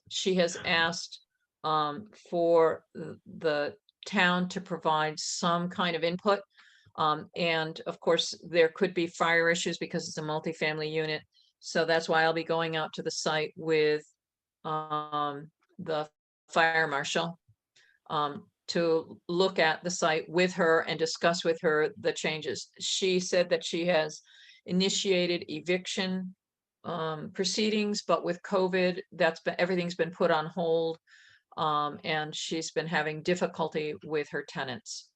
She has asked for the town to provide some kind of input. And of course, there could be fire issues because it's a multifamily unit. So that's why I'll be going out to the site with the fire marshal to look at the site with her and discuss with her the changes. She said that she has initiated eviction proceedings, but with COVID, everything's been put on hold. And she's been having difficulty with her tenants.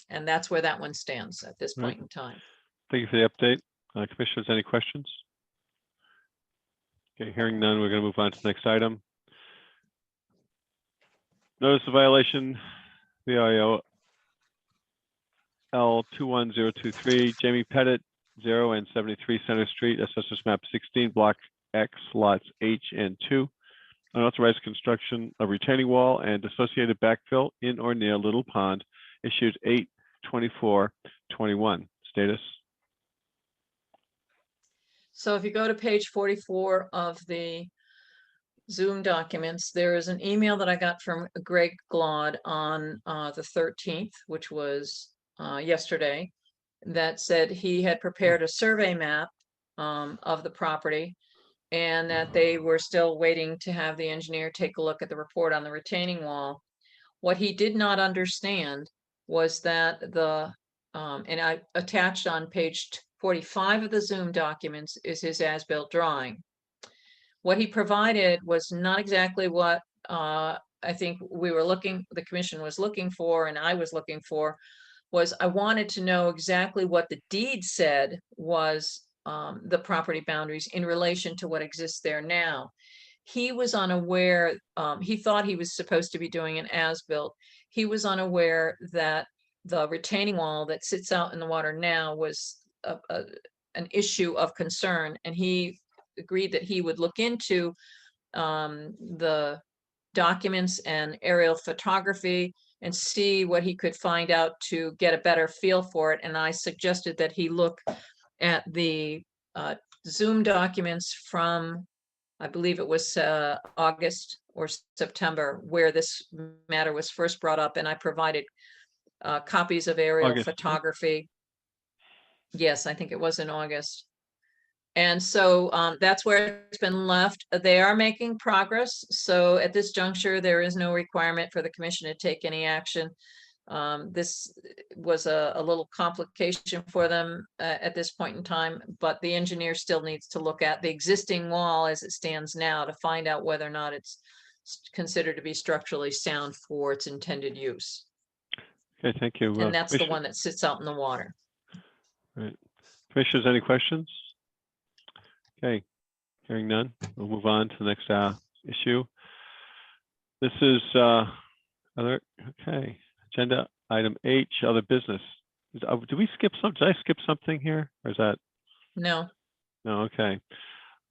And that's where that one stands at this point in time. Thank you for the update. Commissioners, any questions? Okay, hearing none, we're going to move on to the next item. Notice of violation, VIO L21023, Jamie Pettit, 0 and 73 Center Street, Assessors Map 16, Block X, Lots H and 2. Unauthorized construction of retaining wall and associated backfill in or near Little Pond, issued 8/24/21. Status. So if you go to page 44 of the Zoom documents, there is an email that I got from Greg Glaude on the 13th, which was yesterday, that said he had prepared a survey map of the property, and that they were still waiting to have the engineer take a look at the report on the retaining wall. What he did not understand was that and I attached on page 45 of the Zoom documents is his as-built drawing. What he provided was not exactly what I think the commission was looking for, and I was looking for, was I wanted to know exactly what the deed said was the property boundaries in relation to what exists there now. He was unaware, he thought he was supposed to be doing an as-built. He was unaware that the retaining wall that sits out in the water now was an issue of concern, and he agreed that he would look into the documents and aerial photography and see what he could find out to get a better feel for it. And I suggested that he look at the Zoom documents from, I believe it was August or September, where this matter was first brought up, and I provided copies of aerial photography. Yes, I think it was in August. And so that's where it's been left. They are making progress. So at this juncture, there is no requirement for the commission to take any action. This was a little complication for them at this point in time, but the engineer still needs to look at the existing wall as it stands now to find out whether or not it's considered to be structurally sound for its intended use. Okay, thank you. And that's the one that sits out in the water. Right. Commissioners, any questions? Okay, hearing none, we'll move on to the next issue. This is agenda item H, other business. Did we skip some? Did I skip something here, or is that? No. No, okay.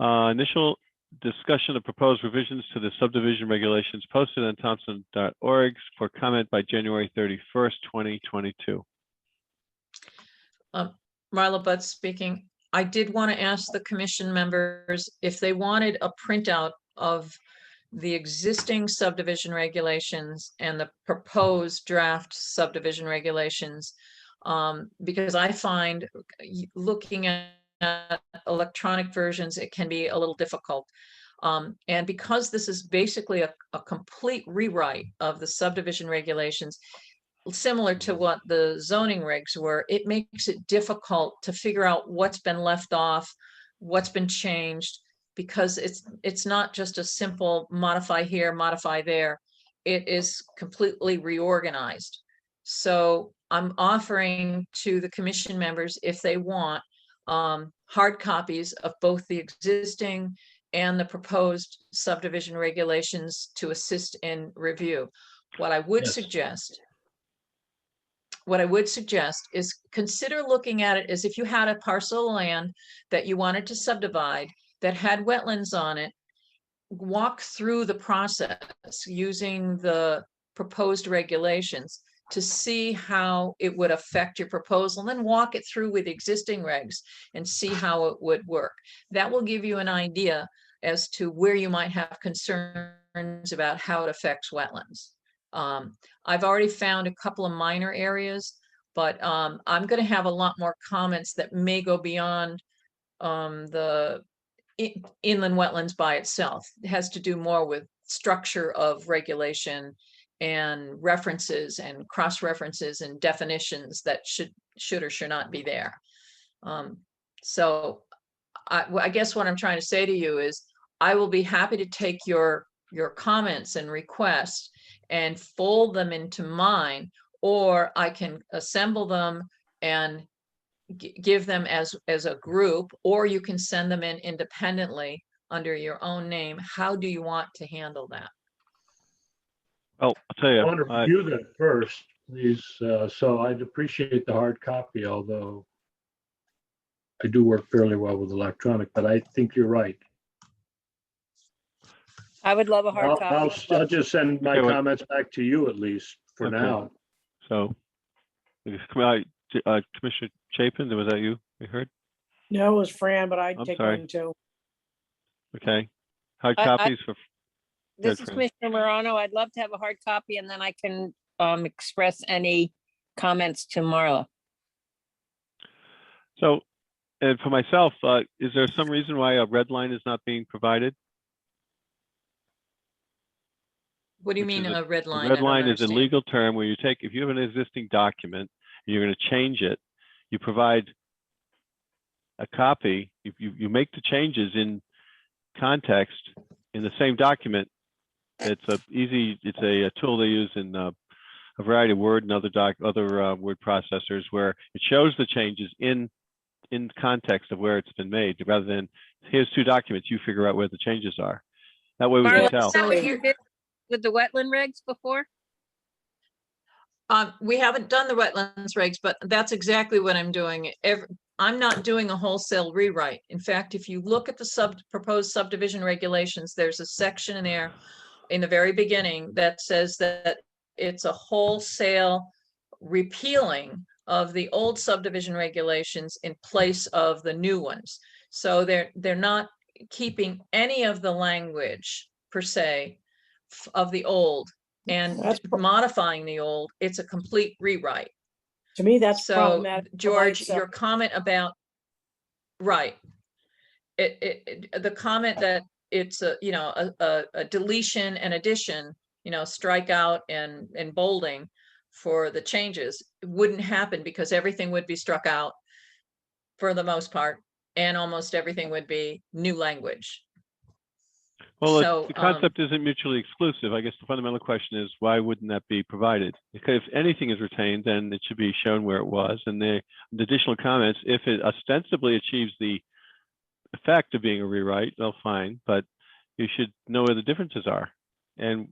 Initial discussion of proposed revisions to the subdivision regulations posted on thompson.org for comment by January 31st, 2022. Marla Butts speaking. I did want to ask the commission members if they wanted a printout of the existing subdivision regulations and the proposed draft subdivision regulations. Because I find looking at electronic versions, it can be a little difficult. And because this is basically a complete rewrite of the subdivision regulations, similar to what the zoning regs were, it makes it difficult to figure out what's been left off, what's been changed, because it's not just a simple modify here, modify there. It is completely reorganized. So I'm offering to the commission members, if they want, hard copies of both the existing and the proposed subdivision regulations to assist in review. What I would suggest is consider looking at it as if you had a parcel of land that you wanted to subdivide that had wetlands on it. Walk through the process using the proposed regulations to see how it would affect your proposal, and then walk it through with existing regs and see how it would work. That will give you an idea as to where you might have concerns about how it affects wetlands. I've already found a couple of minor areas, but I'm going to have a lot more comments that may go beyond the inland wetlands by itself. It has to do more with structure of regulation and references and cross references and definitions that should or should not be there. So I guess what I'm trying to say to you is I will be happy to take your comments and requests and fold them into mine, or I can assemble them and give them as a group, or you can send them in independently under your own name. How do you want to handle that? Well, I'll tell you. I want to review that first, please. So I'd appreciate the hard copy, although I do work fairly well with electronic, but I think you're right. I would love a hard copy. I'll just send my Okay, comments back to you at least for Okay. now. So, Commissioner Chapin, was that you? We heard? No, it was Fran, but I'd I'm take sorry. one too. Okay. Hard I- copies for. This Good, is Fran. Commissioner Morano. I'd love to have a hard copy and then I can express any comments to Marla. So, and for myself, is there some reason why a red line is not being provided? What do you Which mean is a red A line? I red don't line is a understand. legal term where you take, if you have an existing document, and you're going to change it, you provide a copy, you make the changes in context in the same document. It's a tool they use in a variety of Word and other word processors where it shows the changes in context of where it's been made, rather than here's two documents, you figure out where the changes are. That way we Marla, can tell. is that what you did with the wetland regs before? We haven't done the wetlands regs, but that's exactly what I'm doing. I'm not doing a wholesale rewrite. In fact, if you look at the proposed subdivision regulations, there's a section in there in the very beginning that says that it's a wholesale repealing of the old subdivision regulations in place of the new ones. So they're not keeping any of the language per se of the old and modifying the old. It's a complete rewrite. To me, that's So problematic. by George, itself. your comment about, right. The comment that it's a deletion and addition, strike out and bolding for the changes wouldn't happen because everything would be struck out for the most part, and almost everything would be new language. Well, So, the concept isn't mutually exclusive. I guess the fundamental question is, why wouldn't that be provided? Because if anything is retained, then it should be shown where it was. And the additional comments, if it ostensibly achieves the effect of being a rewrite, well, fine, but you should know where the differences are. And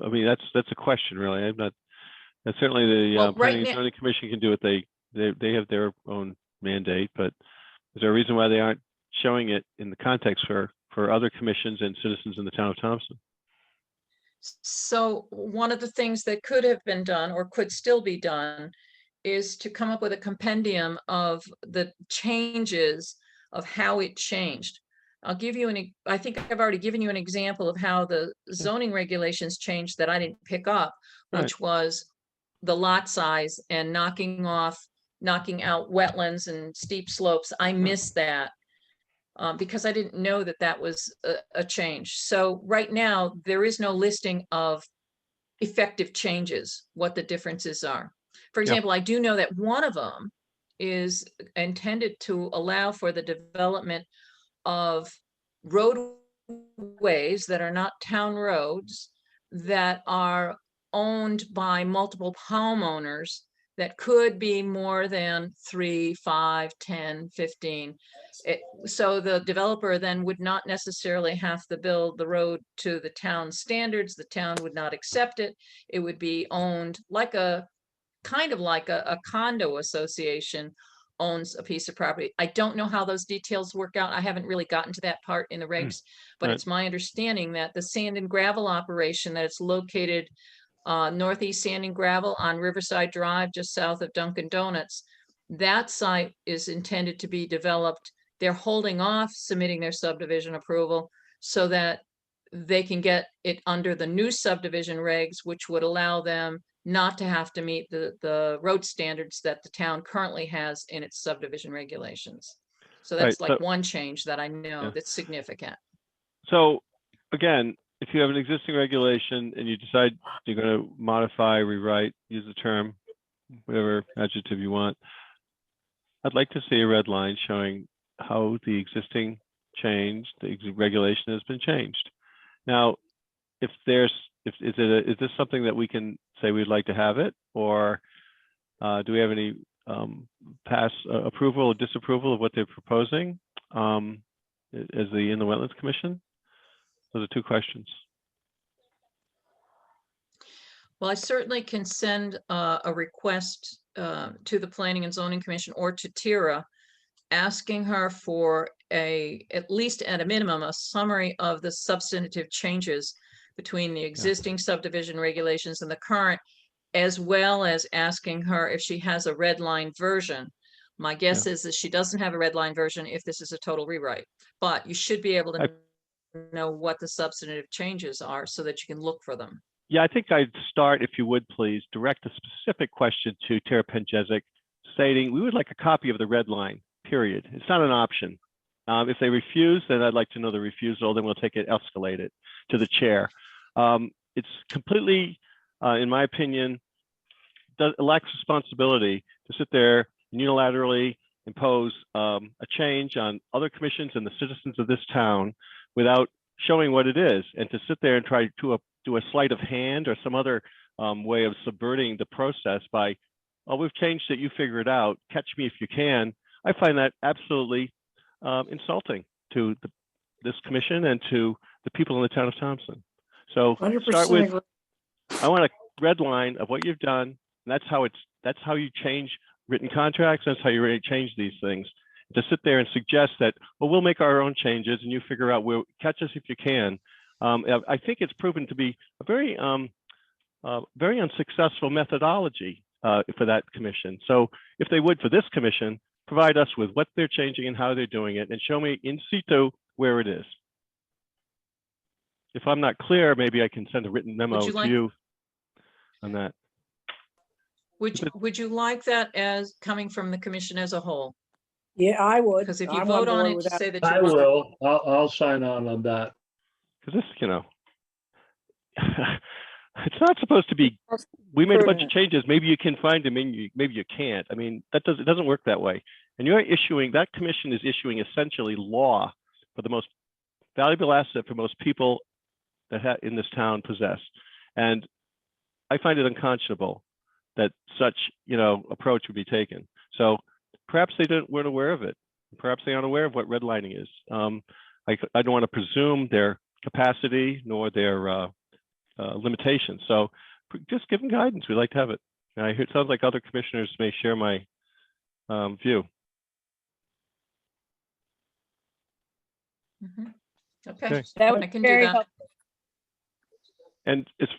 I mean, that's a question, really. I'm not. That's certainly the Well, right Planning and now- Zoning Commission can do what they have their own mandate, but is there a reason why they aren't showing it in the context for other commissions and citizens in the town of Thompson. So one of the things that could have been done or could still be done is to come up with a compendium of the changes of how it changed. I'll give you I think I've already given you an example of how the zoning regulations changed that I didn't pick up, which was the lot size and knocking out wetlands and steep slopes. I missed that. Because I didn't know that that was a change. So right now, there is no listing of effective changes, what the differences are. For example, I do know that one of them is intended to allow for the development of roadways that are not town roads that are owned by multiple homeowners that could be more than 3, 5, 10, 15. So the developer then would not necessarily have to build the road to the town standards. The town would not accept it. It would be owned like kind of like a condo association owns a piece of property. I don't know how those details work out. I haven't really gotten to that part in the regs, but it's my understanding that the sand and gravel operation, that it's located Northeast Sand and Gravel on Riverside Drive, just south of Dunkin' Donuts. That site is intended to be developed. They're holding off submitting their subdivision approval so that they can get it under the new subdivision regs, which would allow them not to have to meet the road standards that the town currently has in its subdivision regulations. So that's like one change that I know that's significant. So again, if you have an existing regulation and you decide you're going to modify, rewrite, use the term, whatever adjective you want, I'd like to see a red line showing how the existing change, the regulation has been changed. Now, is this something that we can say we'd like to have it, or do we have any past approval or disapproval of what they're proposing in the Wetlands Commission? Those are two questions. Well, I certainly can send a request to the Planning and Zoning Commission or to Tira, asking her for at least at a minimum, a summary of the substantive changes between the existing subdivision regulations and the current, as well as asking her if she has a red line version. My guess is that she doesn't have a red line version if this is a total rewrite, but you should be able to know what the substantive changes are so that you can look for them. Yeah, I think I'd start, if you would please, direct a specific question to Tara Penjezic stating, we would like a copy of the red line, period. It's not an option. If they refuse, then I'd like to know the refusal, then we'll take it, escalate it to the chair. It's completely, in my opinion, it lacks responsibility to sit there and unilaterally impose a change on other commissions and the citizens of this town without showing what it is, and to sit there and try to do a sleight of hand or some other way of subverting the process by, oh, we've changed it, you figure it out, catch me if you can. I find that absolutely insulting to this commission and to the people in the town of Thompson. So start with, I want a red line of what you've done, and that's how you change written contracts, that's how you change these things. To sit there and suggest that, well, we'll make our own changes and you figure out where, catch us if you can. I think it's proven to be a very unsuccessful methodology for that commission. So if they would, for this commission, provide us with what they're changing and how they're doing it, and show me in situ where it is. If I'm not clear, maybe I can send a written memo to you on that. Would you like that as coming from the commission as a whole? Yeah, I would. Because if you vote on it to say that I will. I'll sign on that. Because this, you know, it's not supposed to be, we made a bunch of changes, maybe you can find them, maybe you can't. I mean, it doesn't work that way. And you're issuing, that commission is issuing essentially law for the most valuable asset for most people that in this town possess. And I find it unconscionable that such, approach would be taken. So perhaps they weren't aware of it. Perhaps they aren't aware of what redlining is. I don't want to presume their capacity nor their limitations. So just give them guidance. We'd like to have it. And it sounds like other commissioners may share my view. Mhm. Okay, Okay. That I was can do very that. helpful. And if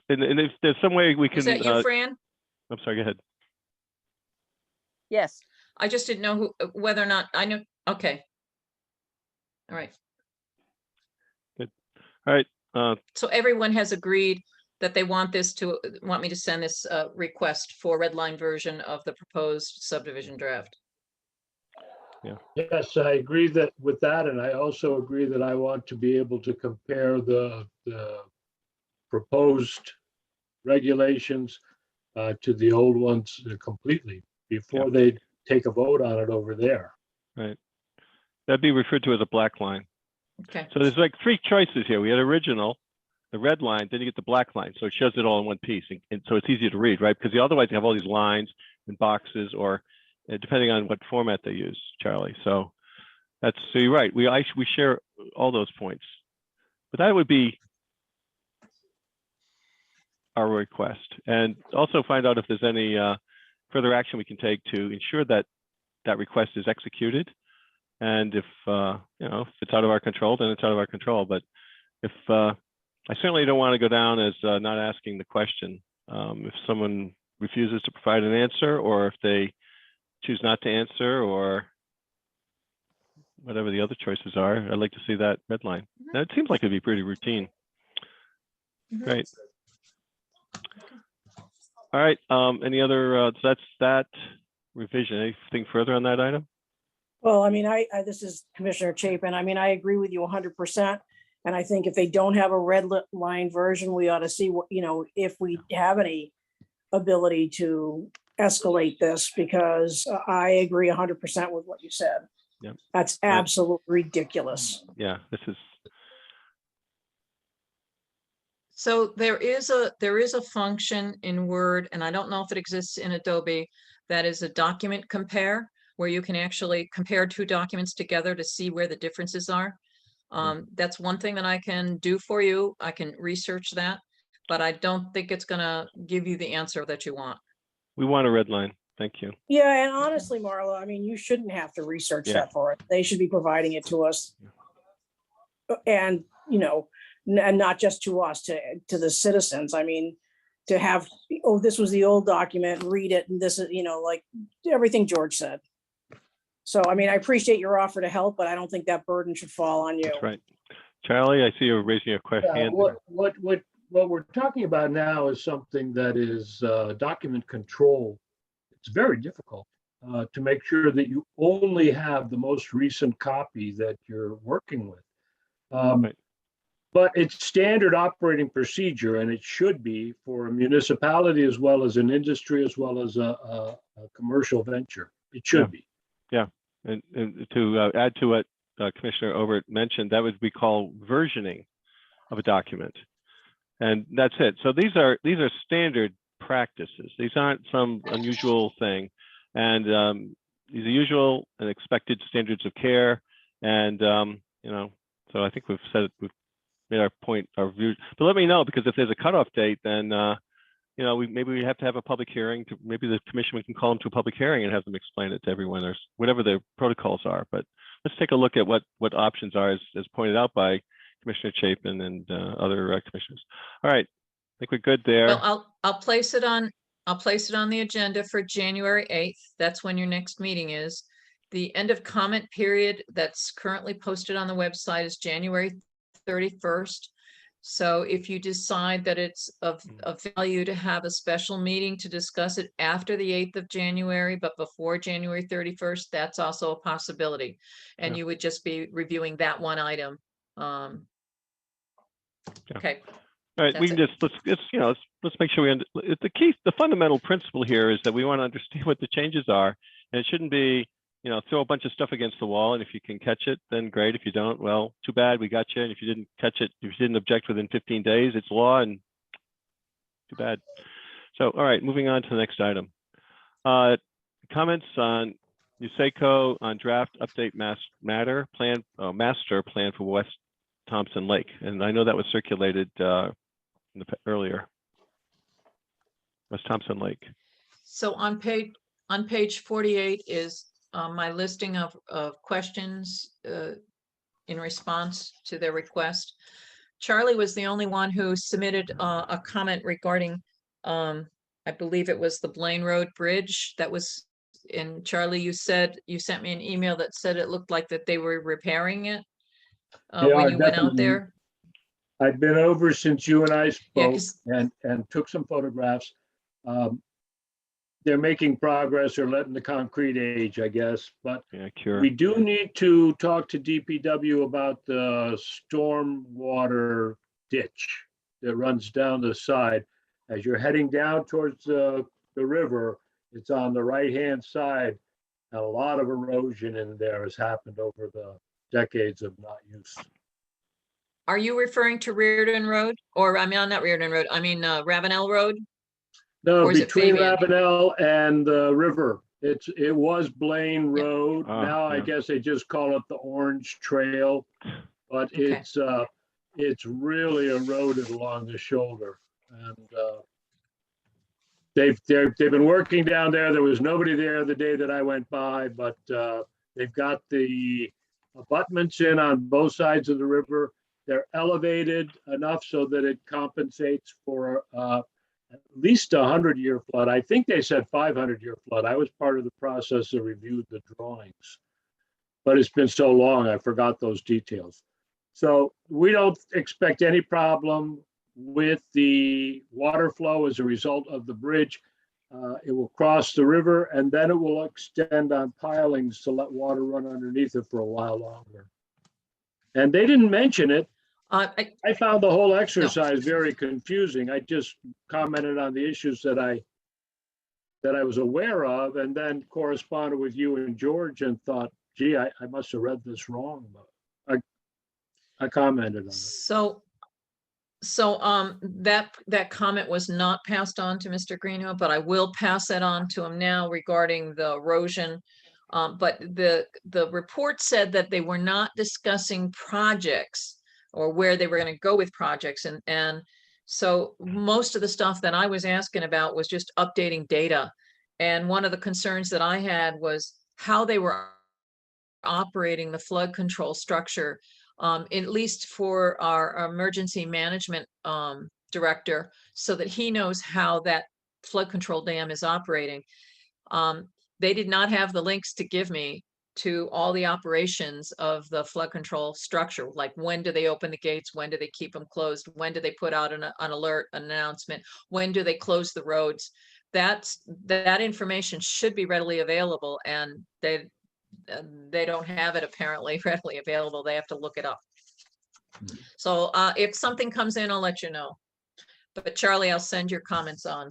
there's some way we Was can, that you, Fran? I'm sorry, go ahead. Yes. I just didn't know who, whether or not I knew. Okay. All right. All right, So everyone has agreed that they want me to send this request for red line version of the proposed subdivision draft. Yes, I agree that with that, and I also agree that I want to be able to compare the proposed regulations to the old ones completely before they take a vote on it over there. right. That'd be referred to as a black line. Okay. So there's like three choices here. We had original, the red line, then you get the black line. So it shows it all in one piece. And so it's easier to read, right? Because otherwise you have all these lines and boxes, or depending on what format they use, Charlie. So so you're right. We share all those points. But that would be our request. And also find out if there's any further action we can take to ensure that that request is executed. And if if it's out of our control, then it's out of our control. But if I certainly don't want to go down as not asking the question. If someone refuses to provide an answer, or if they choose not to answer, or whatever the other choices are, I'd like to see that red line. Now, it seems like it'd be pretty routine. Mhm. Great. All right. Any other? So that's that revision. Anything further on that item? Well, I mean, this is Commissioner Chapin. I mean, I agree with you 100%. And I think if they don't have a red line version, we ought to see what, if we have any ability to escalate this, because I agree 100% with what you said. Yep. That's absolutely ridiculous. Yeah, this is. So there is a function in Word, and I don't know if it exists in Adobe, that is a document compare, where you can actually compare two documents together to see where the differences are. That's one thing that I can do for you. I can research that, but I don't think it's gonna give you the answer that you want. We want a red line. Thank you. Yeah, and honestly, Marla, I mean, you shouldn't have to research that for it. They should be providing it to us. And, and not just to us, to the citizens. I mean, to have, oh, this was the old document, read it, and this is, like everything George said. So, I mean, I appreciate your offer to help, but I don't think that burden should fall on you. That's right. Charlie, I see you raising a question. Yeah, what we're talking about now is something that is document control. It's very difficult to make sure that you only have the most recent copy that you're working with. Right. But it's standard operating procedure, and it should be for a municipality as well as an industry, as well as a commercial venture. It should be. Yeah, and to add to what Commissioner Obert mentioned, that would be called versioning of a document, and that's it. So these are standard practices. These aren't some unusual thing, and these are usual and expected standards of care. And so I think we've made our point, our view. But let me know, because if there's a cutoff date, then maybe we have to have a public hearing. Maybe the commission, we can call them to a public hearing and have them explain it to everyone, or whatever the protocols are. But let's take a look at what options are, as pointed out by Commissioner Chapin and other commissioners. All right, I think we're good there. Well, I'll place it on the agenda for January 8th. That's when your next meeting is. The end of comment period that's currently posted on the website is January 31st. So if you decide that it's of value to have a special meeting to discuss it after the 8th of January, but before January 31st, that's also a possibility. And you would just be reviewing that one item. Okay. All right, we can let's make sure the fundamental principle here is that we want to understand what the changes are, and it shouldn't be, throw a bunch of stuff against the wall, and if you can catch it, then great. If you don't, well, too bad, we got you. And if you didn't catch it, if you didn't object within 15 days, it's law, and too bad. So, all right, moving on to the next item. Comments on USACO on draft update master plan for West Thompson Lake, and I know that was circulated earlier. West Thompson Lake. So on page 48 is my listing of questions in response to their request. Charlie was the only one who submitted a comment regarding, I believe it was the Blaine Road Bridge that was, and Charlie, you said, you sent me an email that said it looked like that they were repairing it They when are you went out definitely- there. I've been over since you and I Yeah, spoke 'cause- and took some photographs. They're making progress or letting the concrete age, I guess, but Yeah, cure. we do need to talk to DPW about the stormwater ditch that runs down the side. As you're heading down towards the river, it's on the right-hand side. And a lot of erosion in there has happened over the decades of not use. Are you referring to Reardon Road? Or, I mean, not Reardon Road, I mean, Ravenel Road? No, Or is it between Fabian? Ravenel and the river, it was Blaine Yeah. Road. Ah, Now I yeah. guess they just call it the Orange Trail. But Okay. it's really eroded along the shoulder. And they've been working down there. There was nobody there the day that I went by, but they've got the abutments in on both sides of the river. They're elevated enough so that it compensates for at least 100-year flood. I think they said 500-year flood. I was part of the process that reviewed the drawings, but it's been so long, I forgot those details. So we don't expect any problem with the water flow as a result of the bridge. It will cross the river and then it will extend on pilings to let water run underneath it for a while longer. And they didn't mention it. I found the whole exercise very confusing. I just commented on the issues that I was aware of and then corresponded with you and George and thought, gee, I must have read this wrong. But I commented on it. That comment was not passed on to Mr. Greenhill, but I will pass that on to him now regarding the erosion. But the report said that they were not discussing projects or where they were going to go with projects. And so most of the stuff that I was asking about was just updating data. And one of the concerns that I had was how they were operating the flood control structure, at least for our emergency management director, so that he knows how that flood control dam is operating. They did not have the links to give me to all the operations of the flood control structure. Like when do they open the gates? When do they keep them closed? When do they put out an alert, an announcement? When do they close the roads? That information should be readily available, and they don't have it apparently readily available. They have to look it up. So if something comes in, I'll let you know. But Charlie, I'll send your comments on.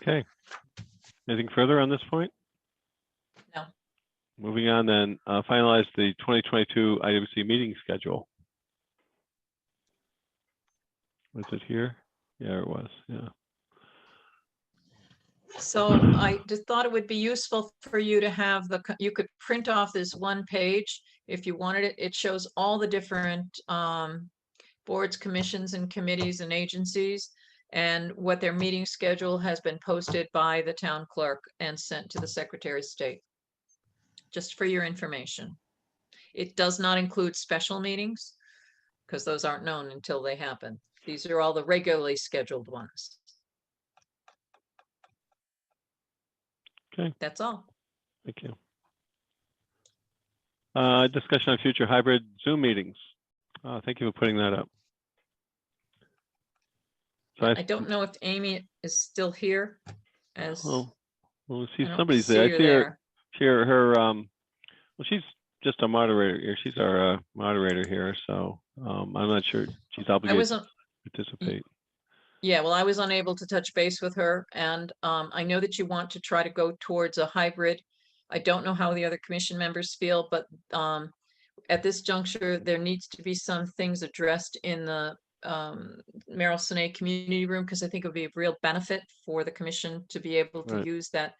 Okay. Anything further on this point? No. Moving on then, finalize the 2022 IWC meeting schedule. Was it here? Yeah, it was, yeah. So I just thought it would be useful for you to have you could print off this one page if you wanted it. It shows all the different boards, commissions, and committees and agencies, and what their meeting schedule has been posted by the town clerk and sent to the Secretary of State. Just for your information. It does not include special meetings because those aren't known until they happen. These are all the regularly scheduled ones. Okay. That's all. Thank you. Discussion on future hybrid Zoom meetings. Thank you for putting that up. So I don't know if Amy is still here. As well, see, I don't somebody's see there. I her see there. her. Well, she's just a moderator here. She's our moderator here, so I'm not sure she's I obligated wasn't. to participate. Yeah, well, I was unable to touch base with her, and I know that you want to try to go towards a hybrid. I don't know how the other commission members feel, but at this juncture, there needs to be some things addressed in the Merrill Sinay Community Room, because I think it would be a real benefit for the commission to be able to Right. use that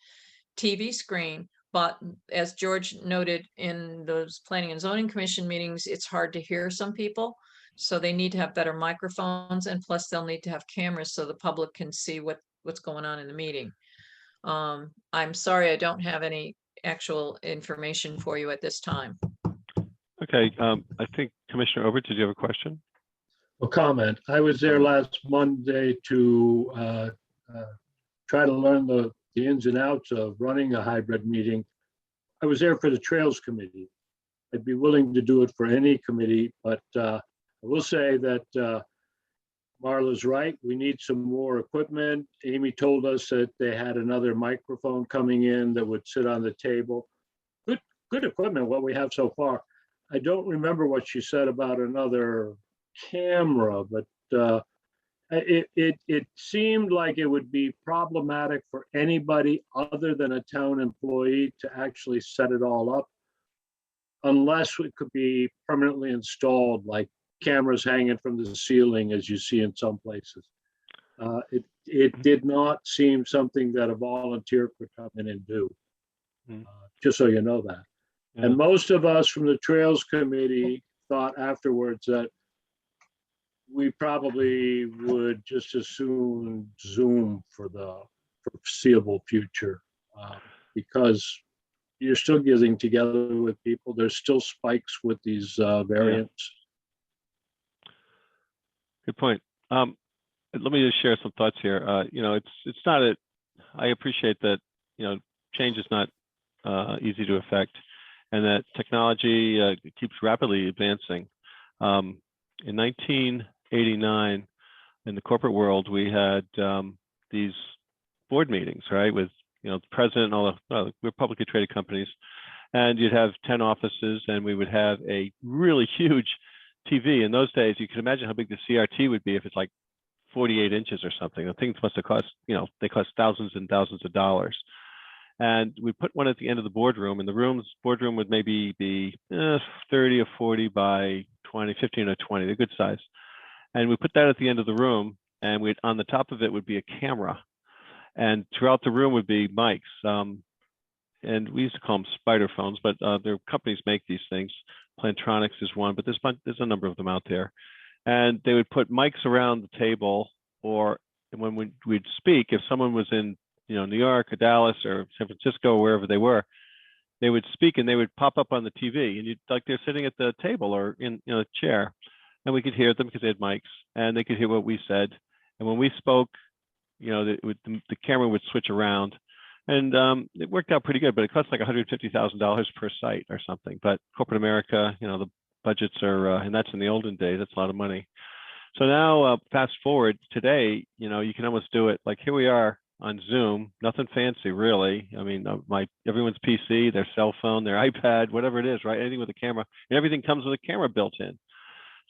TV screen. But as George noted in those Planning and Zoning Commission meetings, it's hard to hear some people. So they need to have better microphones, and plus they'll need to have cameras so the public can see what's going on in the meeting. I'm sorry, I don't have any actual information for you at this time. Okay, I think Commissioner Obert, did you have a question? A comment. I was there last Monday to try to learn the ins and outs of running a hybrid meeting. I was there for the Trails Committee. I'd be willing to do it for any committee, but I will say that Marla's right. We need some more equipment. Amy told us that they had another microphone coming in that would sit on the table. Good equipment, what we have so far. I don't remember what she said about another camera, but it seemed like it would be problematic for anybody other than a town employee to actually set it all up, unless it could be permanently installed, like cameras hanging from the ceiling, as you see in some places. It did not seem something that a volunteer could come in and do. Just so you know that. Yeah. And most of us from the Trails Committee thought afterwards that we probably would just as soon Zoom for the foreseeable future, because you're still getting together with people. There's still spikes with these variants. Good point. Let me just share some thoughts here. You know, it's not a. I appreciate that. You know, change is not easy to affect, and that technology keeps rapidly advancing. In 1989, in the corporate world, we had these board meetings, right, with the president and all the we're publicly traded companies, and you'd have 10 offices, and we would have a really huge TV. In those days, you can imagine how big the CRT would be if it's like 48 inches or something. The things must have cost, they cost thousands and thousands of dollars. And we put one at the end of the boardroom, and the boardroom would maybe be 30 or 40 by 20, 15 or 20, they're good size. And we put that at the end of the room, and on the top of it would be a camera. And throughout the room would be mics. And we used to call them spider phones, but their companies make these things. Plantronics is one, but there's a number of them out there. And they would put mics around the table, or when we'd speak, if someone was in New York or Dallas or San Francisco or wherever they were, they would speak and they would pop up on the TV, and you'd like they're sitting at the table or in a chair, and we could hear them because they had mics, and they could hear what we said. And when we spoke, the camera would switch around, and it worked out pretty good. But it cost like $150,000 per site or something. But corporate America, the budgets are, and that's in the olden days. That's a lot of money. So now, fast forward today, you can almost do it like here we are on Zoom, nothing fancy really. I mean, everyone's PC, their cell phone, their iPad, whatever it is, right? Anything with a camera, and everything comes with a camera built in.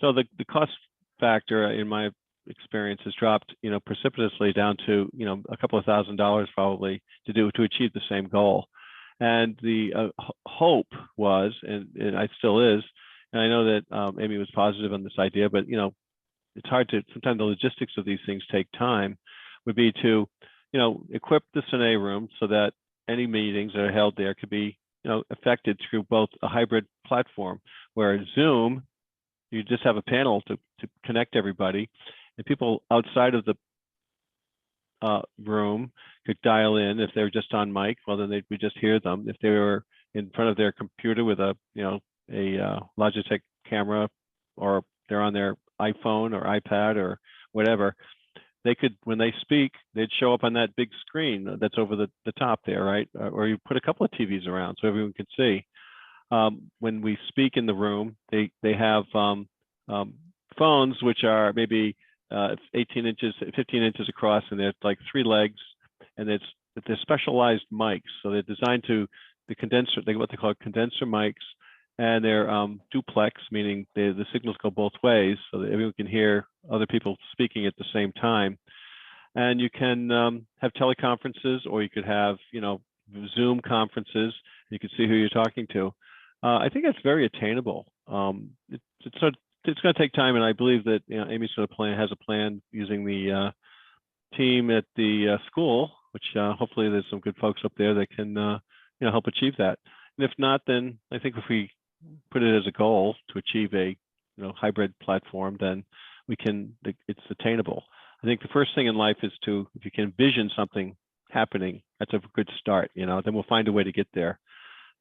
So the cost factor, in my experience, has dropped, precipitously down to, a couple of $1,000s probably to achieve the same goal. And the hope was, and it still is, and I know that Amy was positive on this idea, but it's hard to. Sometimes the logistics of these things take time. Would be to equip the Cine room so that any meetings that are held there could be, affected through both a hybrid platform, where Zoom, you just have a panel to connect everybody, and people outside of the room could dial in. If they're just on mic, well, then we just hear them. If they were in front of their computer with a Logitech camera, or they're on their iPhone or iPad or whatever, they could, when they speak, they'd show up on that big screen that's over the top there, right? Or you put a couple of TVs around so everyone can see. When we speak in the room, they have phones which are maybe 18 inches, 15 inches across, and they're like 3 legs, and they're specialized mics. So they're designed to the condenser, what they call condenser mics, and they're duplex, meaning the signals go both ways, so that everyone can hear other people speaking at the same time. And you can have teleconferences, or you could have Zoom conferences. You can see who you're talking to. I think that's very attainable. It's going to take time, and I believe that Amy's has a plan using the team at the school, which hopefully there's some good folks up there that can help achieve that. And if not, then I think if we put it as a goal to achieve a hybrid platform, then it's attainable. I think the first thing in life is if you can envision something happening, that's a good start. Then we'll find a way to get there.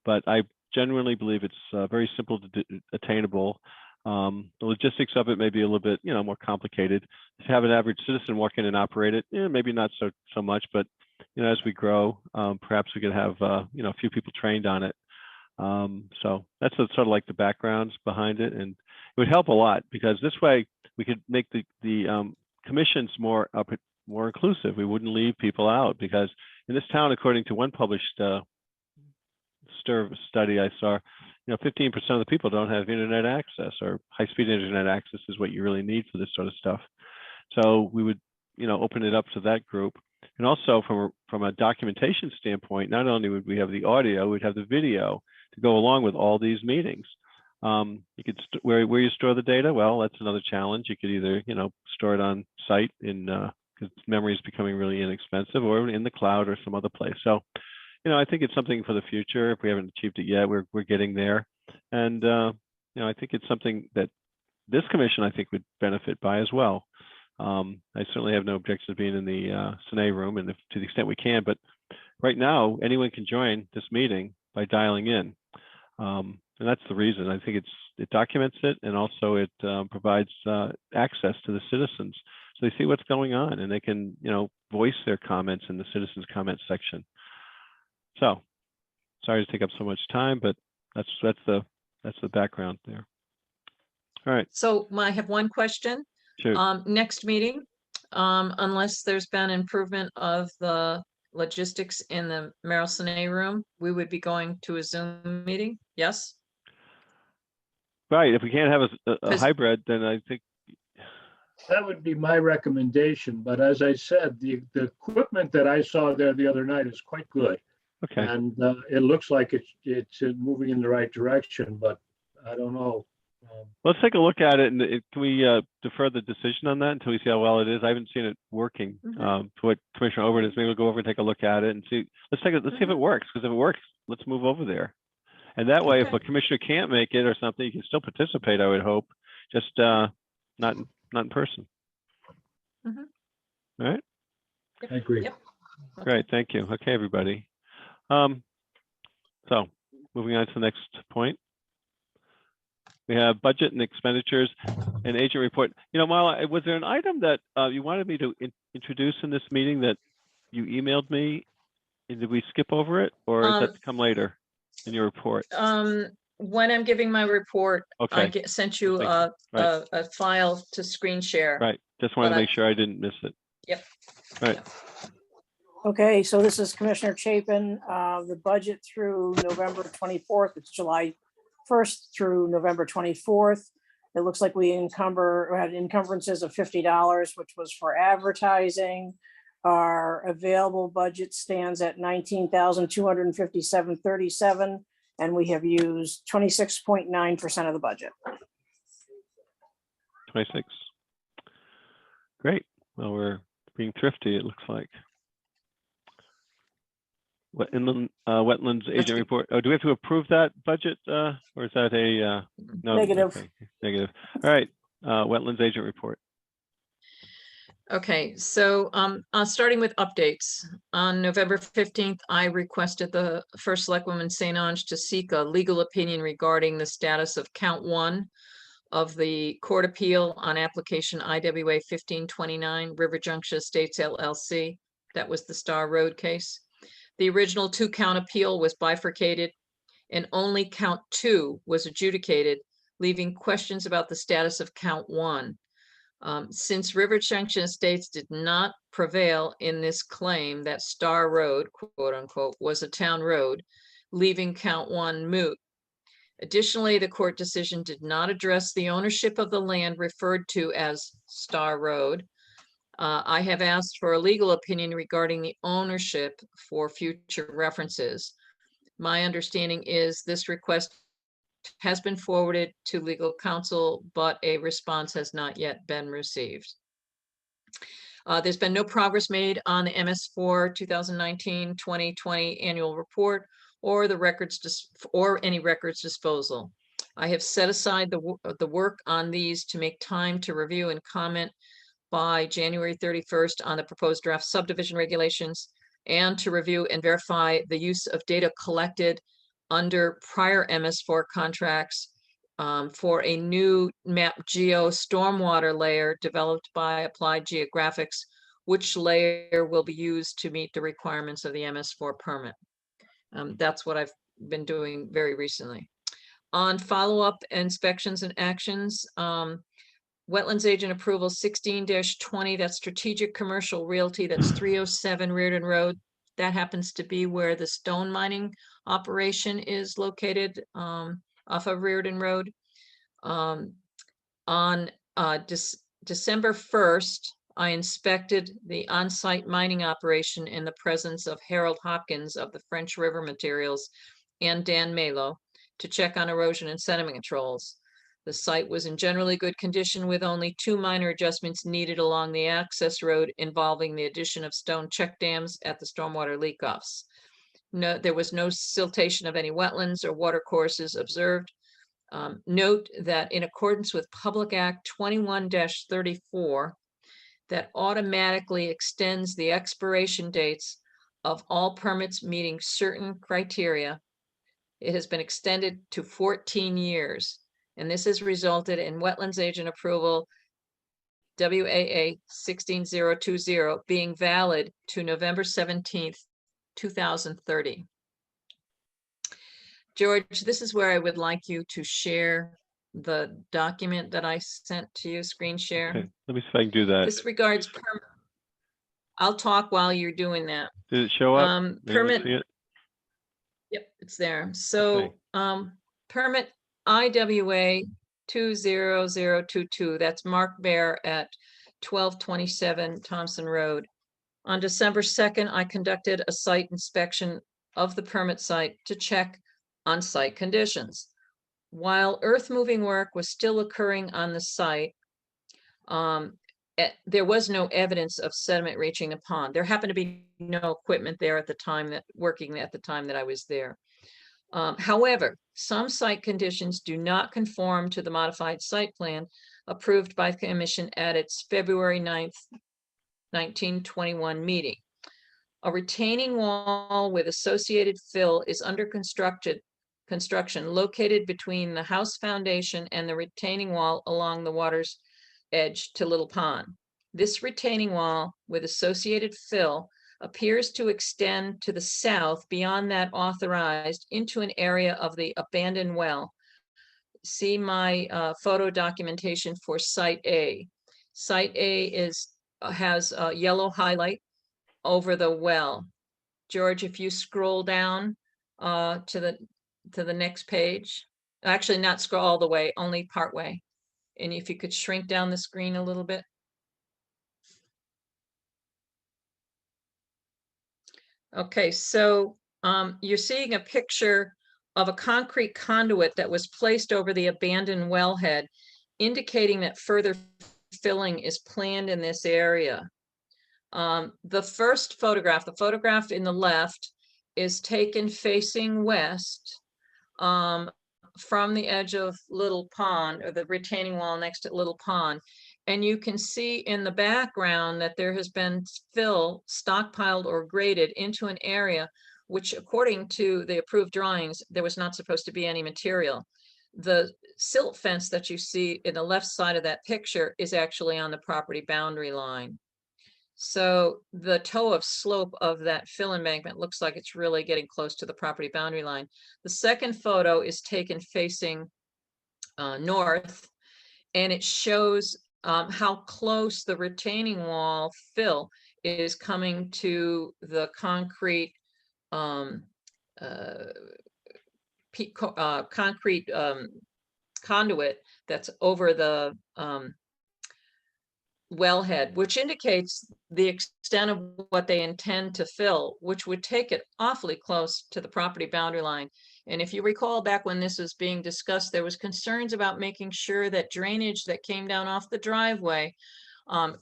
But I genuinely believe it's very simple to attainable. The logistics of it may be a little bit, more complicated. To have an average citizen walk in and operate it, maybe not so much, but as we grow, perhaps we could have a few people trained on it. So that's sort of like the backgrounds behind it, and it would help a lot because this way we could make the commissions more inclusive. We wouldn't leave people out because in this town, according to one published study I saw, 15% of the people don't have internet access, or high-speed internet access is what you really need for this sort of stuff. So we would, open it up to that group. And also from a documentation standpoint, not only would we have the audio, we'd have the video to go along with all these meetings. You could where you store the data. Well, that's another challenge. You could either store it on site because memory is becoming really inexpensive, or in the cloud or some other place. So, I think it's something for the future. If we haven't achieved it yet, we're getting there. And I think it's something that this commission I think would benefit by as well. I certainly have no objection to being in the Sine room, and to the extent we can. But right now, anyone can join this meeting by dialing in. And that's the reason. I think it documents it, and also it provides access to the citizens, so they see what's going on, and they can voice their comments in the citizens comment section. So sorry to take up so much time, but that's the background there. All right. So I have one question. Sure. Next meeting, unless there's been improvement of the logistics in the Merrill Sine room, we would be going to a Zoom meeting. Yes. Right. If we can't have a 'Cause- hybrid, then I think That would be my recommendation, but as I said, the equipment that I saw there the other night is quite good. okay. And it looks like it's moving in the right direction, but I don't know. Let's take a look at it, and can we defer the decision on that until we see how well it is? I haven't seen it working. To what Commissioner Overton is, maybe we'll go over and take a look at it and see. Let's see if it works, because if it works, let's move over there. And that way, if Okay. a commissioner can't make it or something, you can still participate, I would hope, just not in person. Mhm. All right. I agree. Yep. Okay. Great, thank you. Okay, everybody. So moving on to the next point. We have budget and expenditures and agent report. Marla, was there an item that you wanted me to introduce in this meeting that you emailed me? And did we skip over it, or is that to come later in your report? When I'm giving my report, I Okay, sent you Thank a file to screen share. right. Just wanted But to I- make sure I didn't miss it. Yep. Right. Yep. Okay, so this is Commissioner Chapin, the budget through November 24th. It's July 1st through November 24th. It looks like we had encumbrances of $50, which was for advertising. Our available budget stands at $19,257.37, and we have used 26.9% of the budget. 26. Great. Well, we're being thrifty, it looks like. Inland Wetlands agent good. report. Oh, do we have to approve that budget, or is that a no? Negative. Okay, negative. All right. Wetlands agent report. Okay, so starting with updates. On November 15th, I requested the First Selectwoman St. Ange to seek a legal opinion regarding the status of count 1 of the court appeal on application IWA 1529 River Junction Estates LLC. That was the Star Road case. The original 2-count appeal was bifurcated, and only count 2 was adjudicated, leaving questions about the status of count 1. Since River Junction Estates did not prevail in this claim that Star Road, quote unquote, was a town road, leaving count 1 moot. Additionally, the court decision did not address the ownership of the land referred to as Star Road. I have asked for a legal opinion regarding the ownership for future references. My understanding is this request has been forwarded to legal counsel, but a response has not yet been received. There's been no progress made on the MS4 2019-2020 annual report or the records or any records disposal. I have set aside the work on these to make time to review and comment by January 31st on the proposed draft subdivision regulations, and to review and verify the use of data collected under prior MS4 contracts for a new map geo stormwater layer developed by Applied Geographics, which layer will be used to meet the requirements of the MS4 permit. That's what I've been doing very recently. On follow-up inspections and actions, Wetlands Agent Approval 16-20, that's Strategic Commercial Realty, that's 307 Reardon Road. That happens to be where the stone mining operation is located off of Reardon Road. On December 1st, I inspected the on-site mining operation in the presence of Harold Hopkins of the French River Materials and Dan Malo to check on erosion and sediment controls. The site was in generally good condition with only 2 minor adjustments needed along the access road involving the addition of stone check dams at the stormwater leak-offs. No, there was no siltation of any wetlands or water courses observed. Note that in accordance with Public Act 21-34, that automatically extends the expiration dates of all permits meeting certain criteria. It has been extended to 14 years, and this has resulted in Wetlands Agent Approval WAA 16020 being valid to November 17th, 2030. George, this is where I would like you to share the document that I sent to you, screen share. Okay, let me see if I can do that. This regards I'll talk while you're doing that. Did it show up? Anyone Permit. see it? Yep, it's there. So permit IWA 20022, that's Mark Bear at 1227 Thompson Road. On December 2nd, I conducted a site inspection of the permit site to check on site conditions. While earth moving work was still occurring on the site, there was no evidence of sediment reaching the pond. There happened to be no equipment there at the time that I was there. However, some site conditions do not conform to the modified site plan approved by the Commission at its February 9th, 1921 meeting. A retaining wall with associated fill is under construction located between the house foundation and the retaining wall along the water's edge to Little Pond. This retaining wall with associated fill appears to extend to the south beyond that authorized into an area of the abandoned well. See my photo documentation for Site A. Site A has a yellow highlight over the well. George, if you scroll down to the next page, actually not scroll all the way, only part way. And if you could shrink down the screen a little bit. Okay, so you're seeing a picture of a concrete conduit that was placed over the abandoned wellhead, indicating that further filling is planned in this area. The first photograph, the photograph in the left, is taken facing west from the edge of Little Pond, or the retaining wall next to Little Pond. And you can see in the background that there has been fill stockpiled or graded into an area which, according to the approved drawings, there was not supposed to be any material. The silt fence that you see in the left side of that picture is actually on the property boundary line. So the toe of slope of that fill embankment looks like it's really getting close to the property boundary line. The second photo is taken facing north, and it shows how close the retaining wall fill is coming to the concrete conduit that's over the wellhead, which indicates the extent of what they intend to fill, which would take it awfully close to the property boundary line. And if you recall, back when this was being discussed, there was concerns about making sure that drainage that came down off the driveway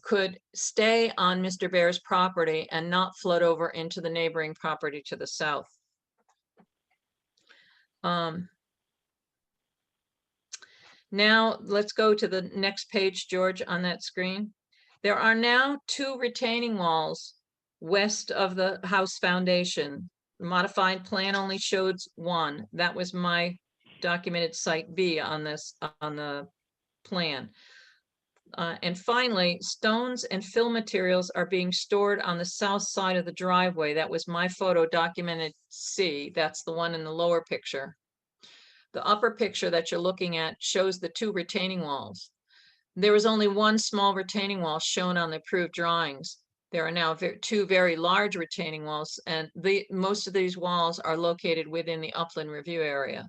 could stay on Mr. Bear's property and not flood over into the neighboring property to the south. Now let's go to the next page, George, on that screen. There are now 2 retaining walls west of the house foundation modified plan only showed one. That was my documented site B on this, on the plan. And finally, stones and fill materials are being stored on the south side of the driveway. That was my photo documented C. That's the one in the lower picture. The upper picture that you're looking at shows the two retaining walls. There was only one small retaining wall shown on the approved drawings. There are now two very large retaining walls, and most of these walls are located within the upland review area.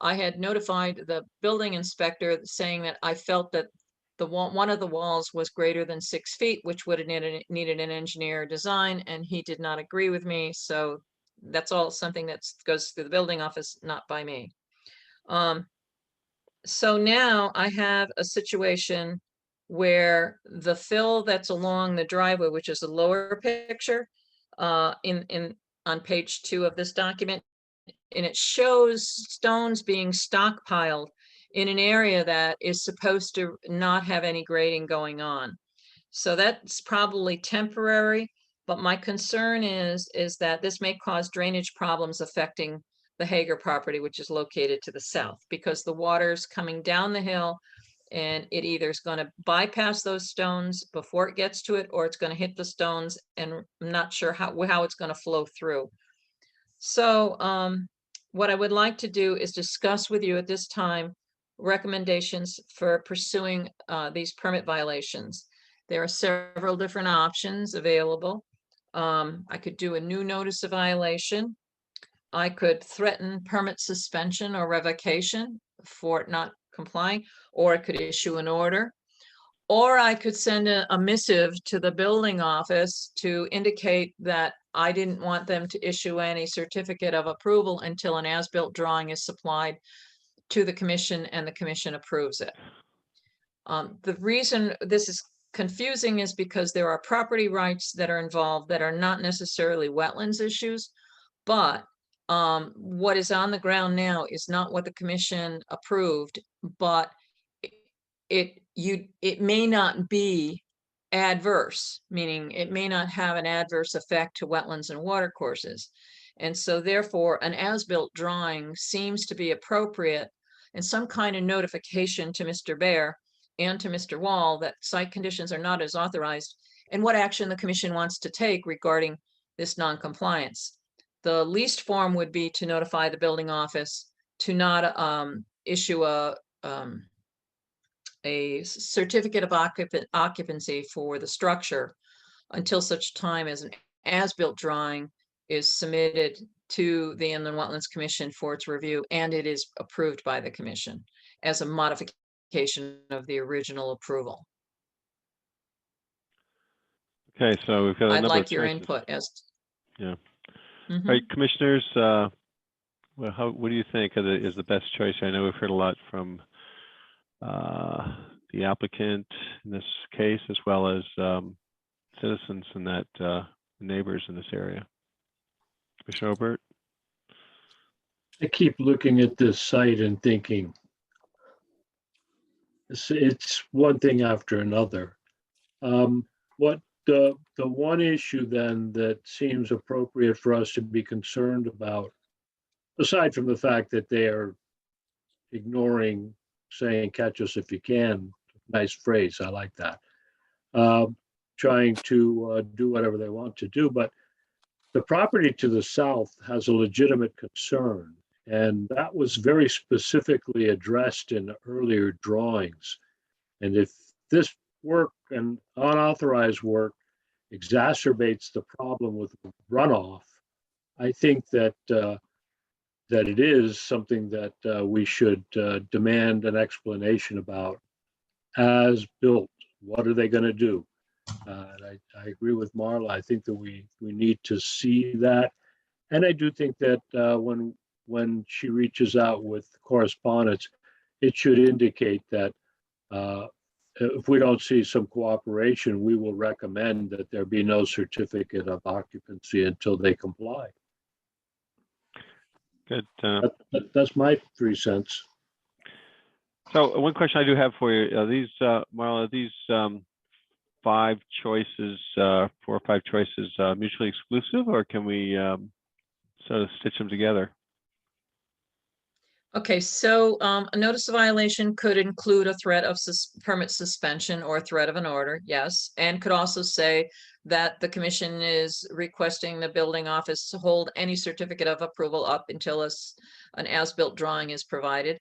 I had notified the building inspector saying that I felt that one of the walls was greater than 6 feet, which would have needed an engineer design, and he did not agree with me. So that's all something that goes through the building office, not by me. So now I have a situation where the fill that's along the driveway, which is the lower picture, on page 2 of this document, and it shows stones being stockpiled in an area that is supposed to not have any grading going on. So that's probably temporary, but my concern is that this may cause drainage problems affecting the Hager property, which is located to the south, because the water's coming down the hill and it either is going to bypass those stones before it gets to it, or it's going to hit the stones, and I'm not sure how it's going to flow through. So what I would like to do is discuss with you at this time recommendations for pursuing these permit violations. There are several different options available. I could do a new notice of violation. I could threaten permit suspension or revocation for it not complying, or I could issue an order, or I could send a missive to the building office to indicate that I didn't want them to issue any certificate of approval until an as-built drawing is supplied to the commission and the commission approves it. The reason this is confusing is because there are property rights that are involved that are not necessarily wetlands issues, but what is on the ground now is not what the commission approved, but it may not be adverse, meaning it may not have an adverse effect to wetlands and watercourses. And so therefore, an as-built drawing seems to be appropriate, and some kind of notification to Mr. Bear and to Mr. Wall that site conditions are not as authorized, and what action the commission wants to take regarding this non-compliance. The least form would be to notify the building office to not issue a certificate of occupancy for the structure until such time as an as-built drawing is submitted to the Inland Wetlands Commission for its review, and it is approved by the commission as a modification of the original approval. Okay, so we've got a I'd number like of your choices. input as. Yeah. Mhm. All right, commissioners, well, what do you think is the best choice? I know we've heard a lot from the applicant in this case, as well as citizens and that neighbors in this area. Commissioner Obert? I keep looking at this site and thinking, it's one thing after another. What the one issue then that seems appropriate for us to be concerned about, aside from the fact that they are ignoring saying "catch us if you can," nice phrase, I like that, trying to do whatever they want to do, but the property to the south has a legitimate concern, and that was very specifically addressed in earlier drawings. And if this work and unauthorized work exacerbates the problem with runoff, I think that that it is something that we should demand an explanation about as built. What are they going to do? And I agree with Marla. I think that we need to see that. And I do think that when she reaches out with correspondence, it should indicate that if we don't see some cooperation, we will recommend that there be no certificate of occupancy until they comply. Good. That's my 3 cents. So one question I do have for you, these, Marla, these 5 choices, 4 or 5 choices mutually exclusive, or can we sort of stitch them together. Okay, so a notice of violation could include a threat of permit suspension or threat of an order, yes, and could also say that the commission is requesting the building office to hold any certificate of approval up until an as-built drawing is provided.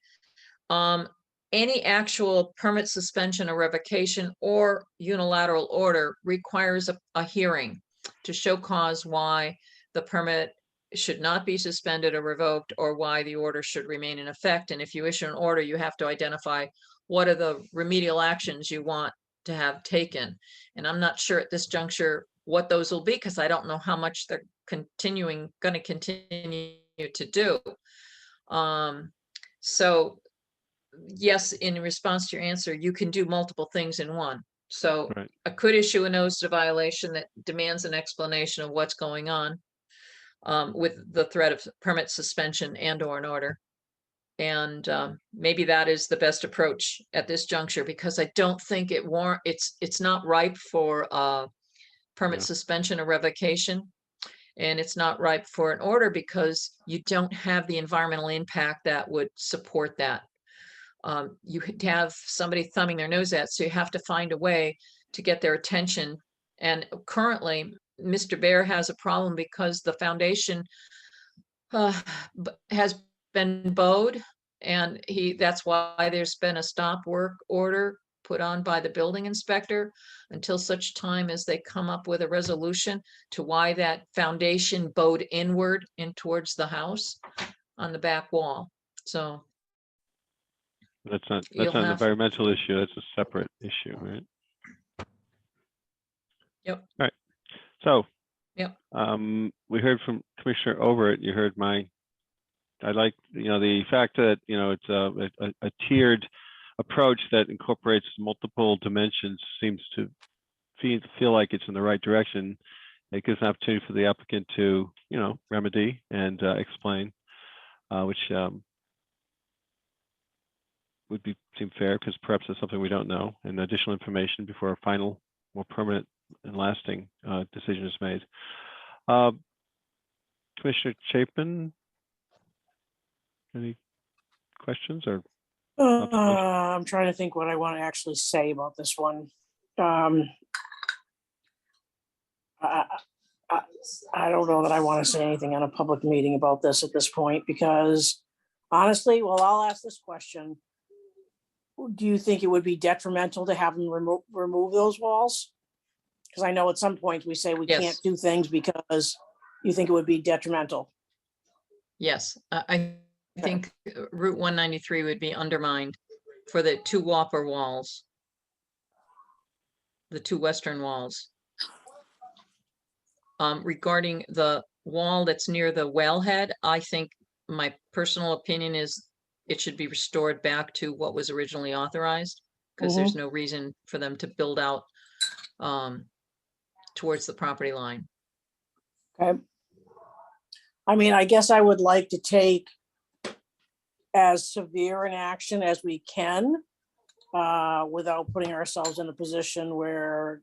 Any actual permit suspension or revocation or unilateral order requires a hearing to show cause why the permit should not be suspended or revoked, or why the order should remain in effect. And if you issue an order, you have to identify what are the remedial actions you want to have taken. And I'm not sure at this juncture what those will be, because I don't know how much they're going to continue to do. So yes, in response to your answer, you can do multiple things in one. So Right. I could issue a notice of violation that demands an explanation of what's going on with the threat of permit suspension and or an order. And maybe that is the best approach at this juncture, because I don't think it's not ripe for permit Yeah. suspension or revocation. And it's not ripe for an order because you don't have the environmental impact that would support that. You have somebody thumbing their nose at, so you have to find a way to get their attention. And currently, Mr. Bear has a problem because the foundation has been bowed, and that's why there's been a stop work order put on by the building inspector until such time as they come up with a resolution to why that foundation bowed inward in towards the house on the back wall. So That's not You'll an have- environmental issue. That's a separate issue, right? Yep. All right. So. Yep. We heard from Commissioner Overt. You heard I like, the fact that, it's a tiered approach that incorporates multiple dimensions seems to feel like it's in the right direction. It gives an opportunity for the applicant to, remedy and explain, which would seem fair, because perhaps it's something we don't know, and additional information before a final, more permanent and lasting decision is made. Commissioner Chapin, any questions or? I'm trying to think what I want to actually say about this one. I don't know that I want to say anything on a public meeting about this at this point, because honestly, well, I'll ask this question. Do you think it would be detrimental to have them remove those walls? Because I know at some point we say we Yes. can't do things because you think it would be detrimental. Yes, I think Route 193 would be undermined for the two Whopper walls, the two western walls. Regarding the wall that's near the wellhead, I think my personal opinion is it should be restored back to what was originally authorized, because there's no reason for them to build out towards the property line. Okay. I mean, I guess I would like to take as severe an action as we can without putting ourselves in a position where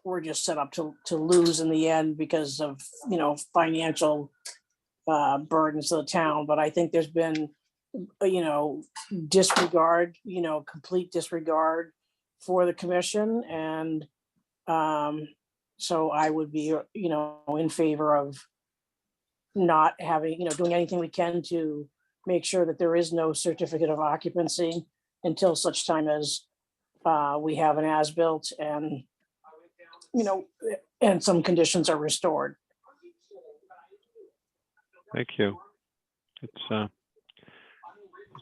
we're just set up to lose in the end because of, financial burdens to the town. But I think there's been, disregard, complete disregard for the commission. And so I would be, in favor of not having, doing anything we can to make sure that there is no certificate of occupancy until such time as we have an as-built and, and some conditions are restored. Thank you. It's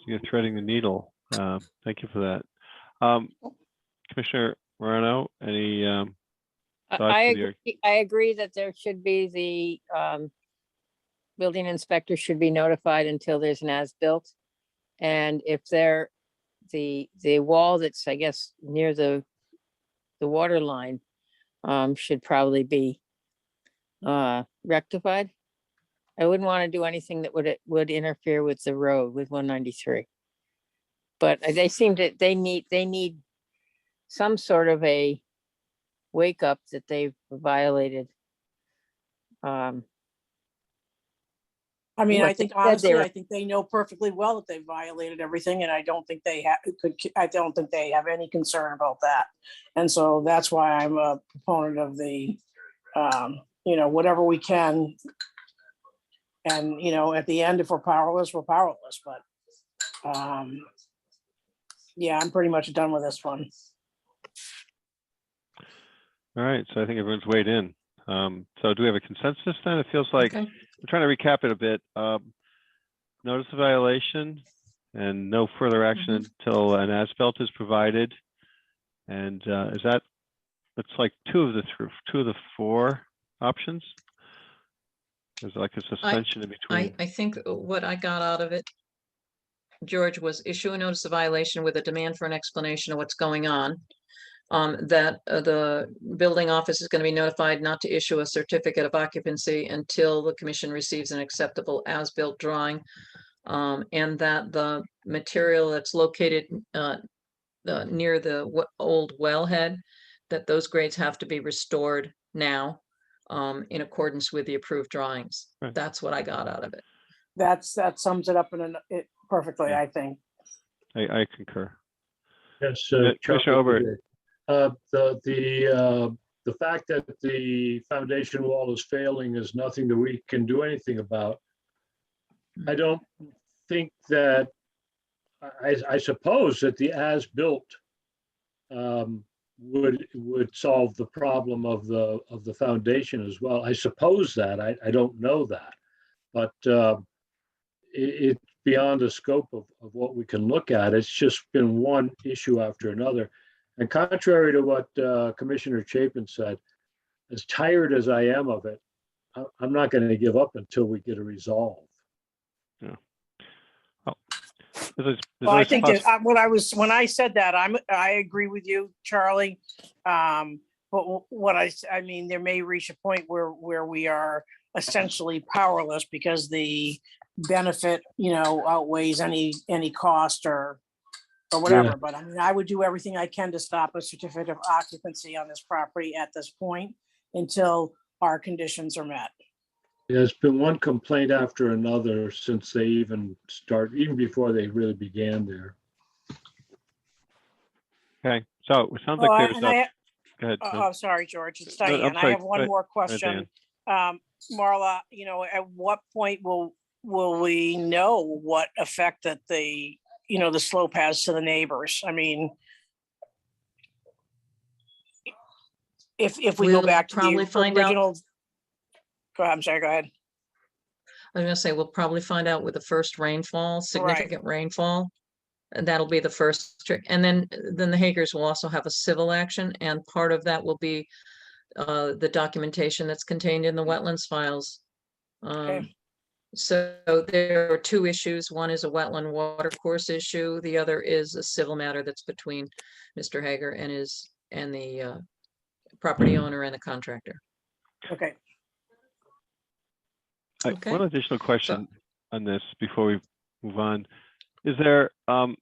you're threading the needle. Thank you for that. Commissioner Morano, any thoughts? I agree that there should be the building inspector should be notified until there's an as-built. And if the wall that's, I guess, near the water line should probably be rectified. I wouldn't want to do anything that would interfere with the road with 193. But they need some sort of a wake up that they've violated I mean, I What they think said honestly, were- I think they know perfectly well that they violated everything, and I don't think they have any concern about that. And so that's why I'm a proponent of the, whatever we can. And, at the end, if we're powerless, we're powerless, but, yeah, I'm pretty much done with this one. All right, so I think everyone's weighed in. So do we have a consensus then? It feels like, Okay. I'm trying to recap it a bit. Notice of violation and no further action until an as-built is provided. And is that, it's like two of the four options? Is it like a suspension in between? I think what I got out of it, George, was issue a notice of violation with a demand for an explanation of what's going on. That the building office is going to be notified not to issue a certificate of occupancy until the commission receives an acceptable as-built drawing. And that the material that's located near the old wellhead, that those grades have to be restored now in accordance with the approved drawings. Right. That's what I got out of it. That sums it up it perfectly, Yeah. I think. I concur. Yes, Commissioner Obert. The fact that the foundation wall is failing is nothing that we can do anything about. I don't think that, I suppose that the as-built would solve the problem of the foundation as well. I suppose that, I don't know that, but it's beyond the scope of what we can look at. It's just been one issue after another. And contrary to what Commissioner Chapin said, as tired as I am of it, I'm not going to give up until we get a resolve. Well, I think that when I said that, I agree with you, Charlie. But I mean, there may reach a point where we are essentially powerless because the benefit, outweighs any cost or whatever. Yeah. But I mean, I would do everything I can to stop a certificate of occupancy on this property at this point until our conditions are met. There's been one complaint after another since they even before they really began there. Okay, so it sounds Oh, like there's and a, go ahead. Oh, sorry, George, it's No, I'm Diane. I sorry. have one more question. Marla, at what point will we know what effect that the slope has to the neighbors? I mean, if we go We'll back to probably the find out. original. Go ahead, I'm sorry, go ahead. I was gonna say, we'll probably find out with the first rainfall, significant rainfall. And that'll be the first trick. And then the Hagers will also have a civil action, and part of that will be the documentation that's contained in the wetlands files. Okay. So there are two issues. One is a wetland water course issue. The other is a civil matter that's between Mr. Hager and the property owner and the contractor. Okay. Okay. One additional question on this before we move on. Is there, does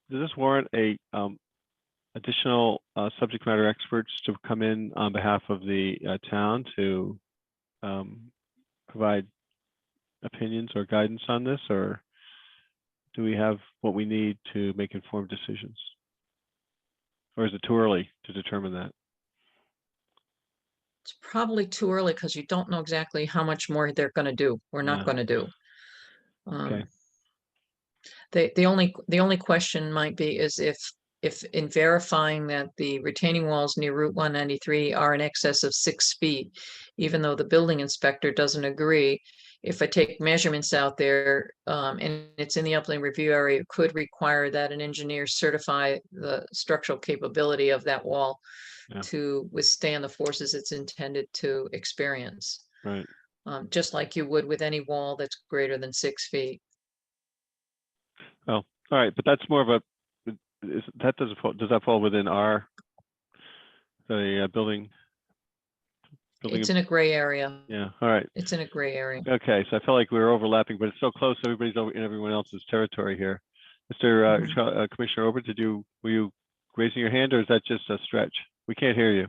this warrant a additional subject matter experts to come in on behalf of the town to provide opinions or guidance on this, or do we have what we need to make informed decisions? Or is it too early to determine that? It's probably too early because you don't know exactly how much more they're going to do. We're not Yeah. going to do. Okay. The only question might be is if in verifying that the retaining walls near Route 193 are in excess of 6 feet, even though the building inspector doesn't agree, if I take measurements out there and it's in the upland review area, it could require that an engineer certify the structural capability of that wall to withstand the forces it's intended to experience. Right. Just like you would with any wall that's greater than 6 feet. Oh, all right, but that's more of a, that doesn't fall, does that fall within the building? It's in a gray area. Yeah, all right. It's in a gray area. Okay, so I felt like we were overlapping, but it's so close, everybody's over in everyone else's territory here. Mr. Commissioner Obert, were you raising your hand, or is that just a stretch? We can't hear you.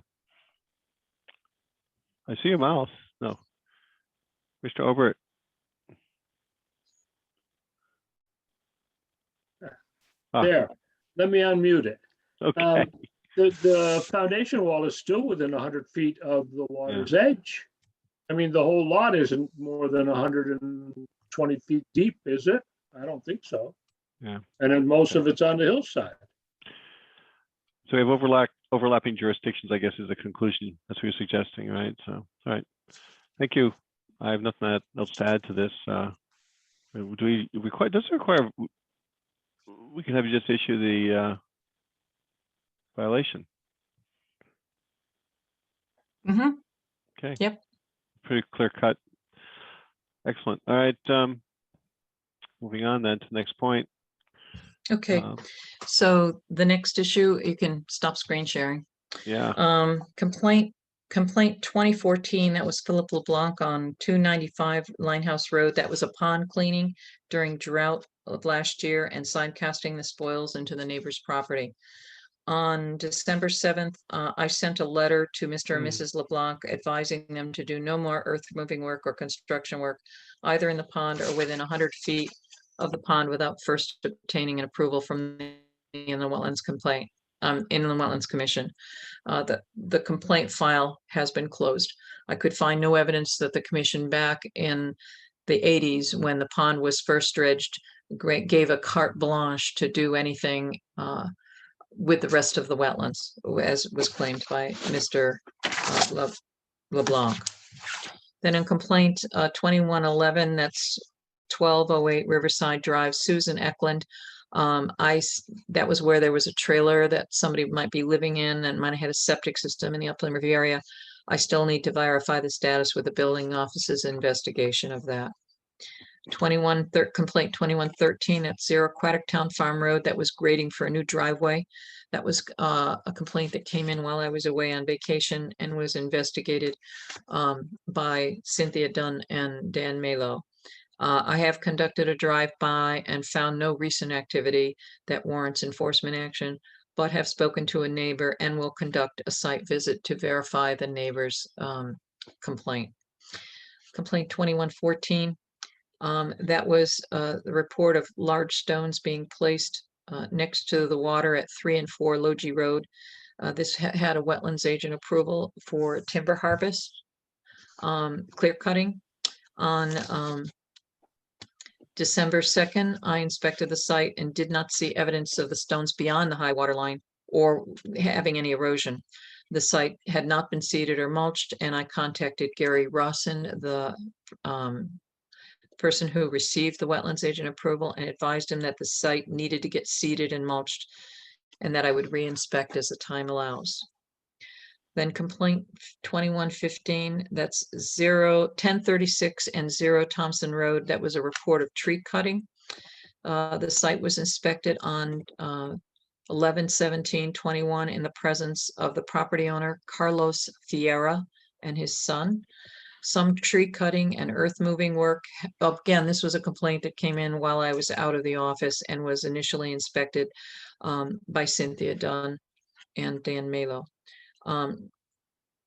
I see your mouth. No. Mr. Obert. Ah, There, let me unmute it. okay. The foundation wall is still within 100 feet of the water's edge. I mean, the whole lot isn't more than 120 feet deep, is it? I don't think so. Yeah. And then most of it's on the hillside. So we have overlapping jurisdictions, I guess, is the conclusion. That's what you're suggesting, right? So, all right. Thank you. I have nothing else to add to this. Do we require, does it require, we can have you just issue the violation? Mm-hmm. Okay. Yep. Pretty clear cut. Excellent. All right. Moving on then to the next point. Okay, so the next issue, you can stop screen sharing. Yeah. Complaint 2014, that was Philip LeBlanc on 295 Linehouse Road. That was a pond cleaning during drought of last year and side casting the spoils into the neighbor's property. On December 7th, I sent a letter to Mr. and Mrs. LeBlanc advising them to do no more earth moving work or construction work, either in the pond or within 100 feet of the pond without first obtaining an approval from the Inland Wetlands complaint, Inland Wetlands Commission. The complaint file has been closed. I could find no evidence that the commission back in the 80s, when the pond was first dredged, gave a carte blanche to do anything with the rest of the wetlands, as was claimed by Mr. LeBlanc. Then in complaint 2111, that's 1208 Riverside Drive, Susan Eklund. That was where there was a trailer that somebody might be living in and might have had a septic system in the upland review area. I still need to verify the status with the building office's investigation of that. Complaint 2113 at 0 Quatictown Farm Road, that was grading for a new driveway. That was a complaint that came in while I was away on vacation and was investigated by Cynthia Dunn and Dan Malo. I have conducted a drive-by and found no recent activity that warrants enforcement action, but have spoken to a neighbor and will conduct a site visit to verify the neighbor's complaint. Complaint 2114. That was the report of large stones being placed next to the water at 3 and 4 Logie Road. This had a wetlands agent approval for timber harvest, clear cutting. On December 2nd, I inspected the site and did not see evidence of the stones beyond the high water line or having any erosion. The site had not been seeded or mulched, and I contacted Gary Rawson, the person who received the wetlands agent approval, and advised him that the site needed to get seeded and mulched and that I would re-inspect as the time allows. Then complaint 2115, that's 1036 and 0 Thompson Road. That was a report of tree cutting. The site was inspected on 11/17/21 in the presence of the property owner, Carlos Fiera, and his son. Some tree cutting and earth moving work. Again, this was a complaint that came in while I was out of the office and was initially inspected by Cynthia Dunn and Dan Malo.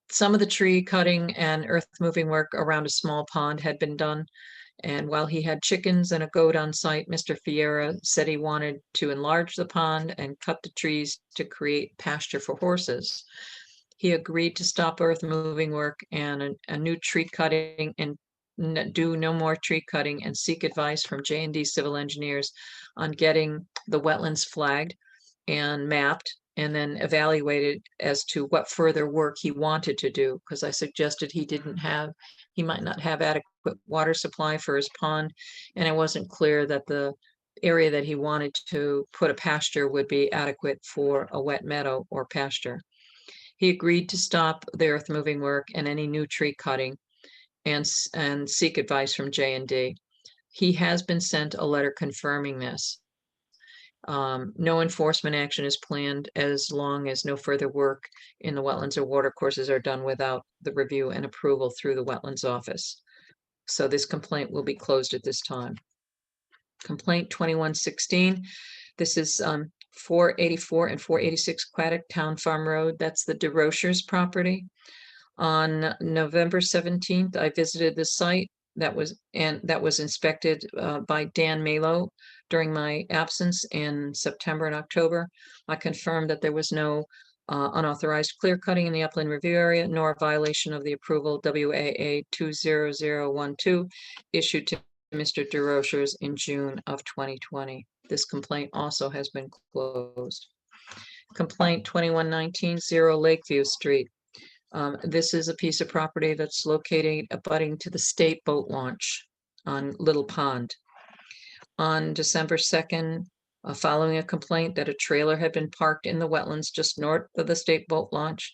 Some of the tree cutting and earth moving work around a small pond had been done. And while he had chickens and a goat on site, Mr. Fiera said he wanted to enlarge the pond and cut the trees to create pasture for horses. He agreed to stop earth moving work and a new tree cutting and do no more tree cutting and seek advice from J&D Civil Engineers on getting the wetlands flagged and mapped and then evaluated as to what further work he wanted to do, because I suggested he might not have adequate water supply for his pond, and it wasn't clear that the area that he wanted to put a pasture would be adequate for a wet meadow or pasture. He agreed to stop the earth moving work and any new tree cutting and seek advice from J&D. He has been sent a letter confirming this. No enforcement action is planned as long as no further work in the wetlands or watercourses are done without the review and approval through the wetlands office. So this complaint will be closed at this time. Complaint 2116. This is 484 and 486 Quatictown Farm Road. That's the DeRocher's property. On November 17th, I visited the site. that was inspected by Dan Malo during my absence in September and October. I confirmed that there was no unauthorized clear cutting in the upland review area, nor a violation of the approval WAA 20012 issued to Mr. DeRochers in June of 2020. This complaint also has been closed. Complaint 2119 Lakeview Street. This is a piece of property that's located abutting to the state boat launch on Little Pond. On December 2nd, following a complaint that a trailer had been parked in the wetlands just north of the state boat launch,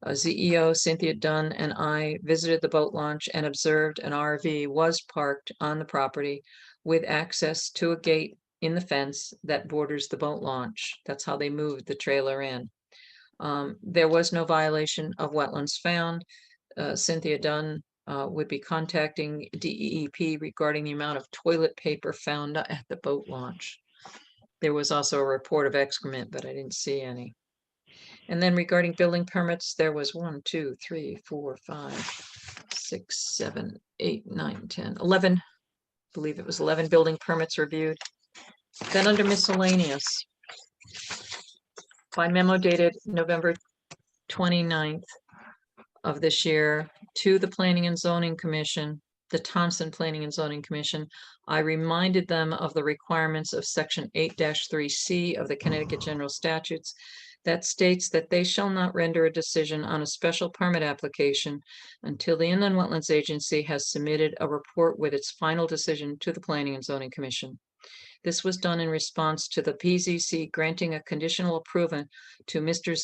ZEO Cynthia Dunn and I visited the boat launch and observed an RV was parked on the property with access to a gate in the fence that borders the boat launch. That's how they moved the trailer in. There was no violation of wetlands found. Cynthia Dunn would be contacting DEEP regarding the amount of toilet paper found at the boat launch. There was also a report of excrement, but I didn't see any. And then regarding building permits, there was 1, 2, 3, 4, 5, 6, 7, 8, 9, 10, 11. I believe it was 11 building permits reviewed. Then under miscellaneous, by memo dated November 29th of this year to the Planning and Zoning Commission, the Thompson Planning and Zoning Commission, I reminded them of the requirements of section 8-3C of the Connecticut General Statutes that states that they shall not render a decision on a special permit application until the Inland Wetlands Agency has submitted a report with its final decision to the Planning and Zoning Commission. This was done in response to the PZC granting a conditional approval to Mr.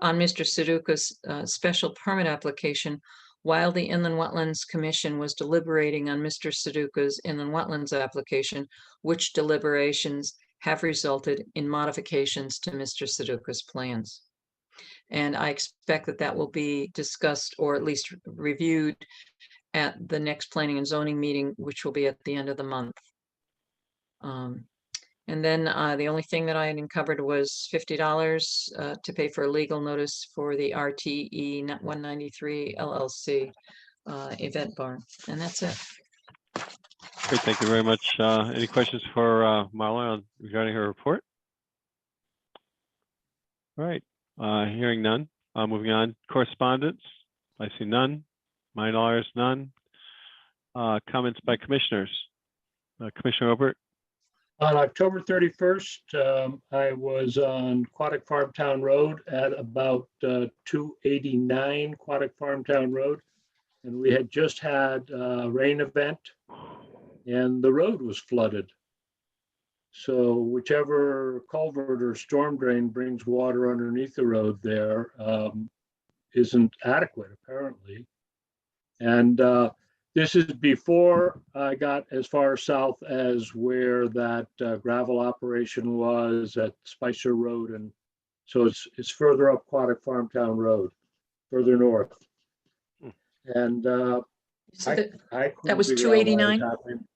Suduka's special permit application while the Inland Wetlands Commission was deliberating on Mr. Suduka's Inland Wetlands application, which deliberations have resulted in modifications to Mr. Suduka's plans. And I expect that that will be discussed or at least reviewed at the next Planning and Zoning meeting, which will be at the end of the month. And then the only thing that I had uncovered was $50 to pay for a legal notice for the RTE 193 LLC event barn. And that's it. Great, thank you very much. Any questions for Marla regarding her report? All right, hearing none. Moving on, correspondence. I see none. Minors, none. Comments by commissioners. Commissioner Obert. On October 31st, I was on Aquatic Farmtown Road at about 289 Aquatic Farmtown Road. And we had just had a rain event and the road was flooded. So whichever culvert or storm drain brings water underneath the road there isn't adequate, apparently. And this is before I got as far south as where that gravel operation was at Spicer Road. And so it's further up Aquatic Farmtown Road, further north. And So I that was couldn't figure out what 289? happening.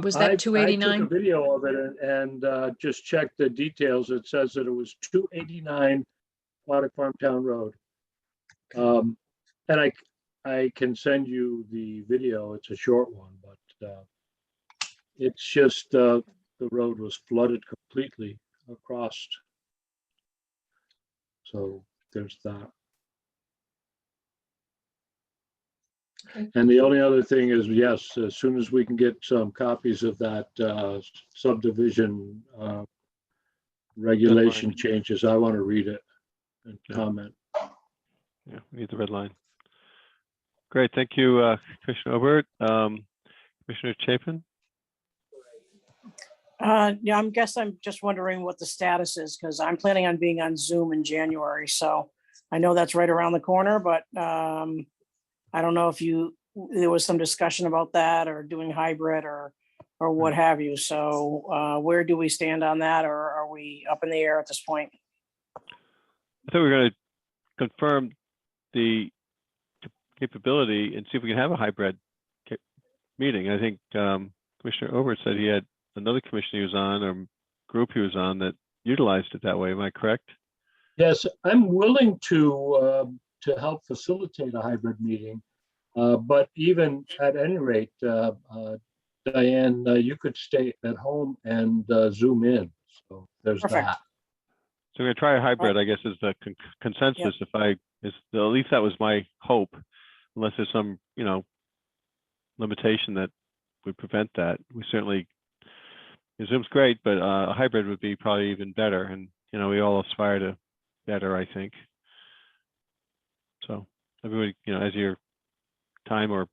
Was that I 289? took a video of it and just checked the details. It says that it was 289 Aquatic Farmtown Road. And I can send you the video. It's a short one, but it's just the road was flooded completely across. So there's that. Okay. And the only other thing is, yes, as soon as we can get some copies of that subdivision regulation changes, I want to read it and comment. Yeah, we need the red line. Great, thank you, Commissioner Obert. Commissioner Chapin? Yeah, I'm just wondering what the status is, because I'm planning on being on Zoom in January, so I know that's right around the corner, but I don't know if there was some discussion about that or doing hybrid or what have you. So where do we stand on that, or are we up in the air at this point? I thought we were going to confirm the capability and see if we can have a hybrid meeting. I think Commissioner Obert said he had another commission he was on or group he was on that utilized it that way. Am I correct? Yes, I'm willing to help facilitate a hybrid meeting. But even at any rate, Diane, you could stay at home and Zoom in. So there's Perfect. that. So we're gonna try a hybrid, I guess, is the consensus. If at least that was my hope, unless there's some, limitation that would prevent that. We certainly, Zoom's great, but a hybrid would be probably even better. And, we all aspire to better, I think. So everybody, as your time or,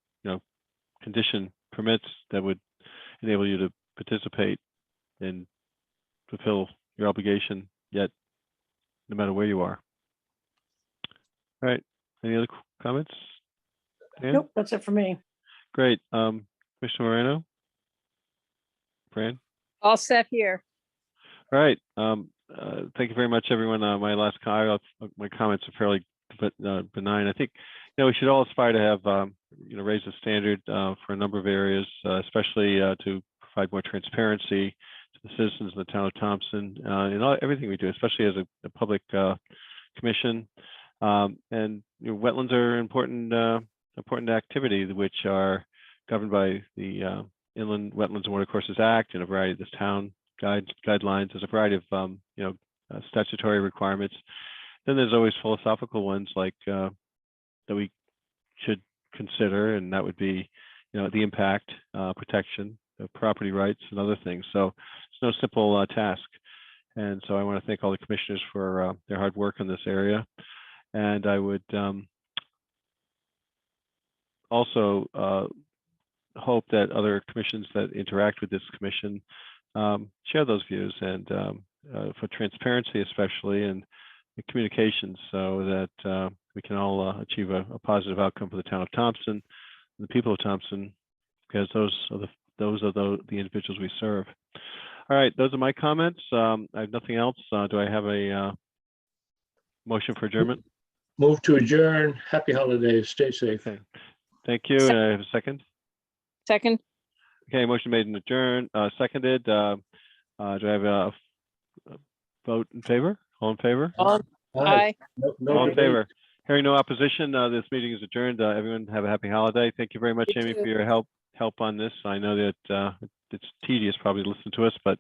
condition permits, that would enable you to participate and fulfill your obligation, yet no matter where you are. All right, any other comments? Dan? Nope, that's it for me. Great. Commissioner Moreno? Fran? All set here. All right. Thank you very much, everyone. My comments are fairly benign. I think, we should all aspire to have, raise the standard for a number of areas, especially to provide more transparency to the citizens of the town of Thompson in everything we do, especially as a public commission. And wetlands are important activity, which are governed by the Inland Wetlands and Watercourses Act and a variety of this town guidelines. There's a variety of statutory requirements. Then there's always philosophical ones like that we should consider, and that would be the impact, protection of property rights and other things. So it's no simple task. And so I want to thank all the commissioners for their hard work in this area. And I would also hope that other commissions that interact with this commission share those views, and for transparency especially, and communications, so that we can all achieve a positive outcome for the town of Thompson and the people of Thompson, because those are the individuals we serve. All right, those are my comments. I have nothing else. Do I have a motion for adjournment? Move to adjourn. Happy holidays. Stay safe. Okay. Thank you. And I have a second. Second. Okay, motion made and adjourned, seconded. Do I have a vote in favor? All in favor? Aye. No All in debate. favor? Hearing no opposition, this meeting is adjourned. Everyone have a happy holiday. Thank you very much, You Amy, too. for your help on this. I know that it's tedious probably to listen to us, but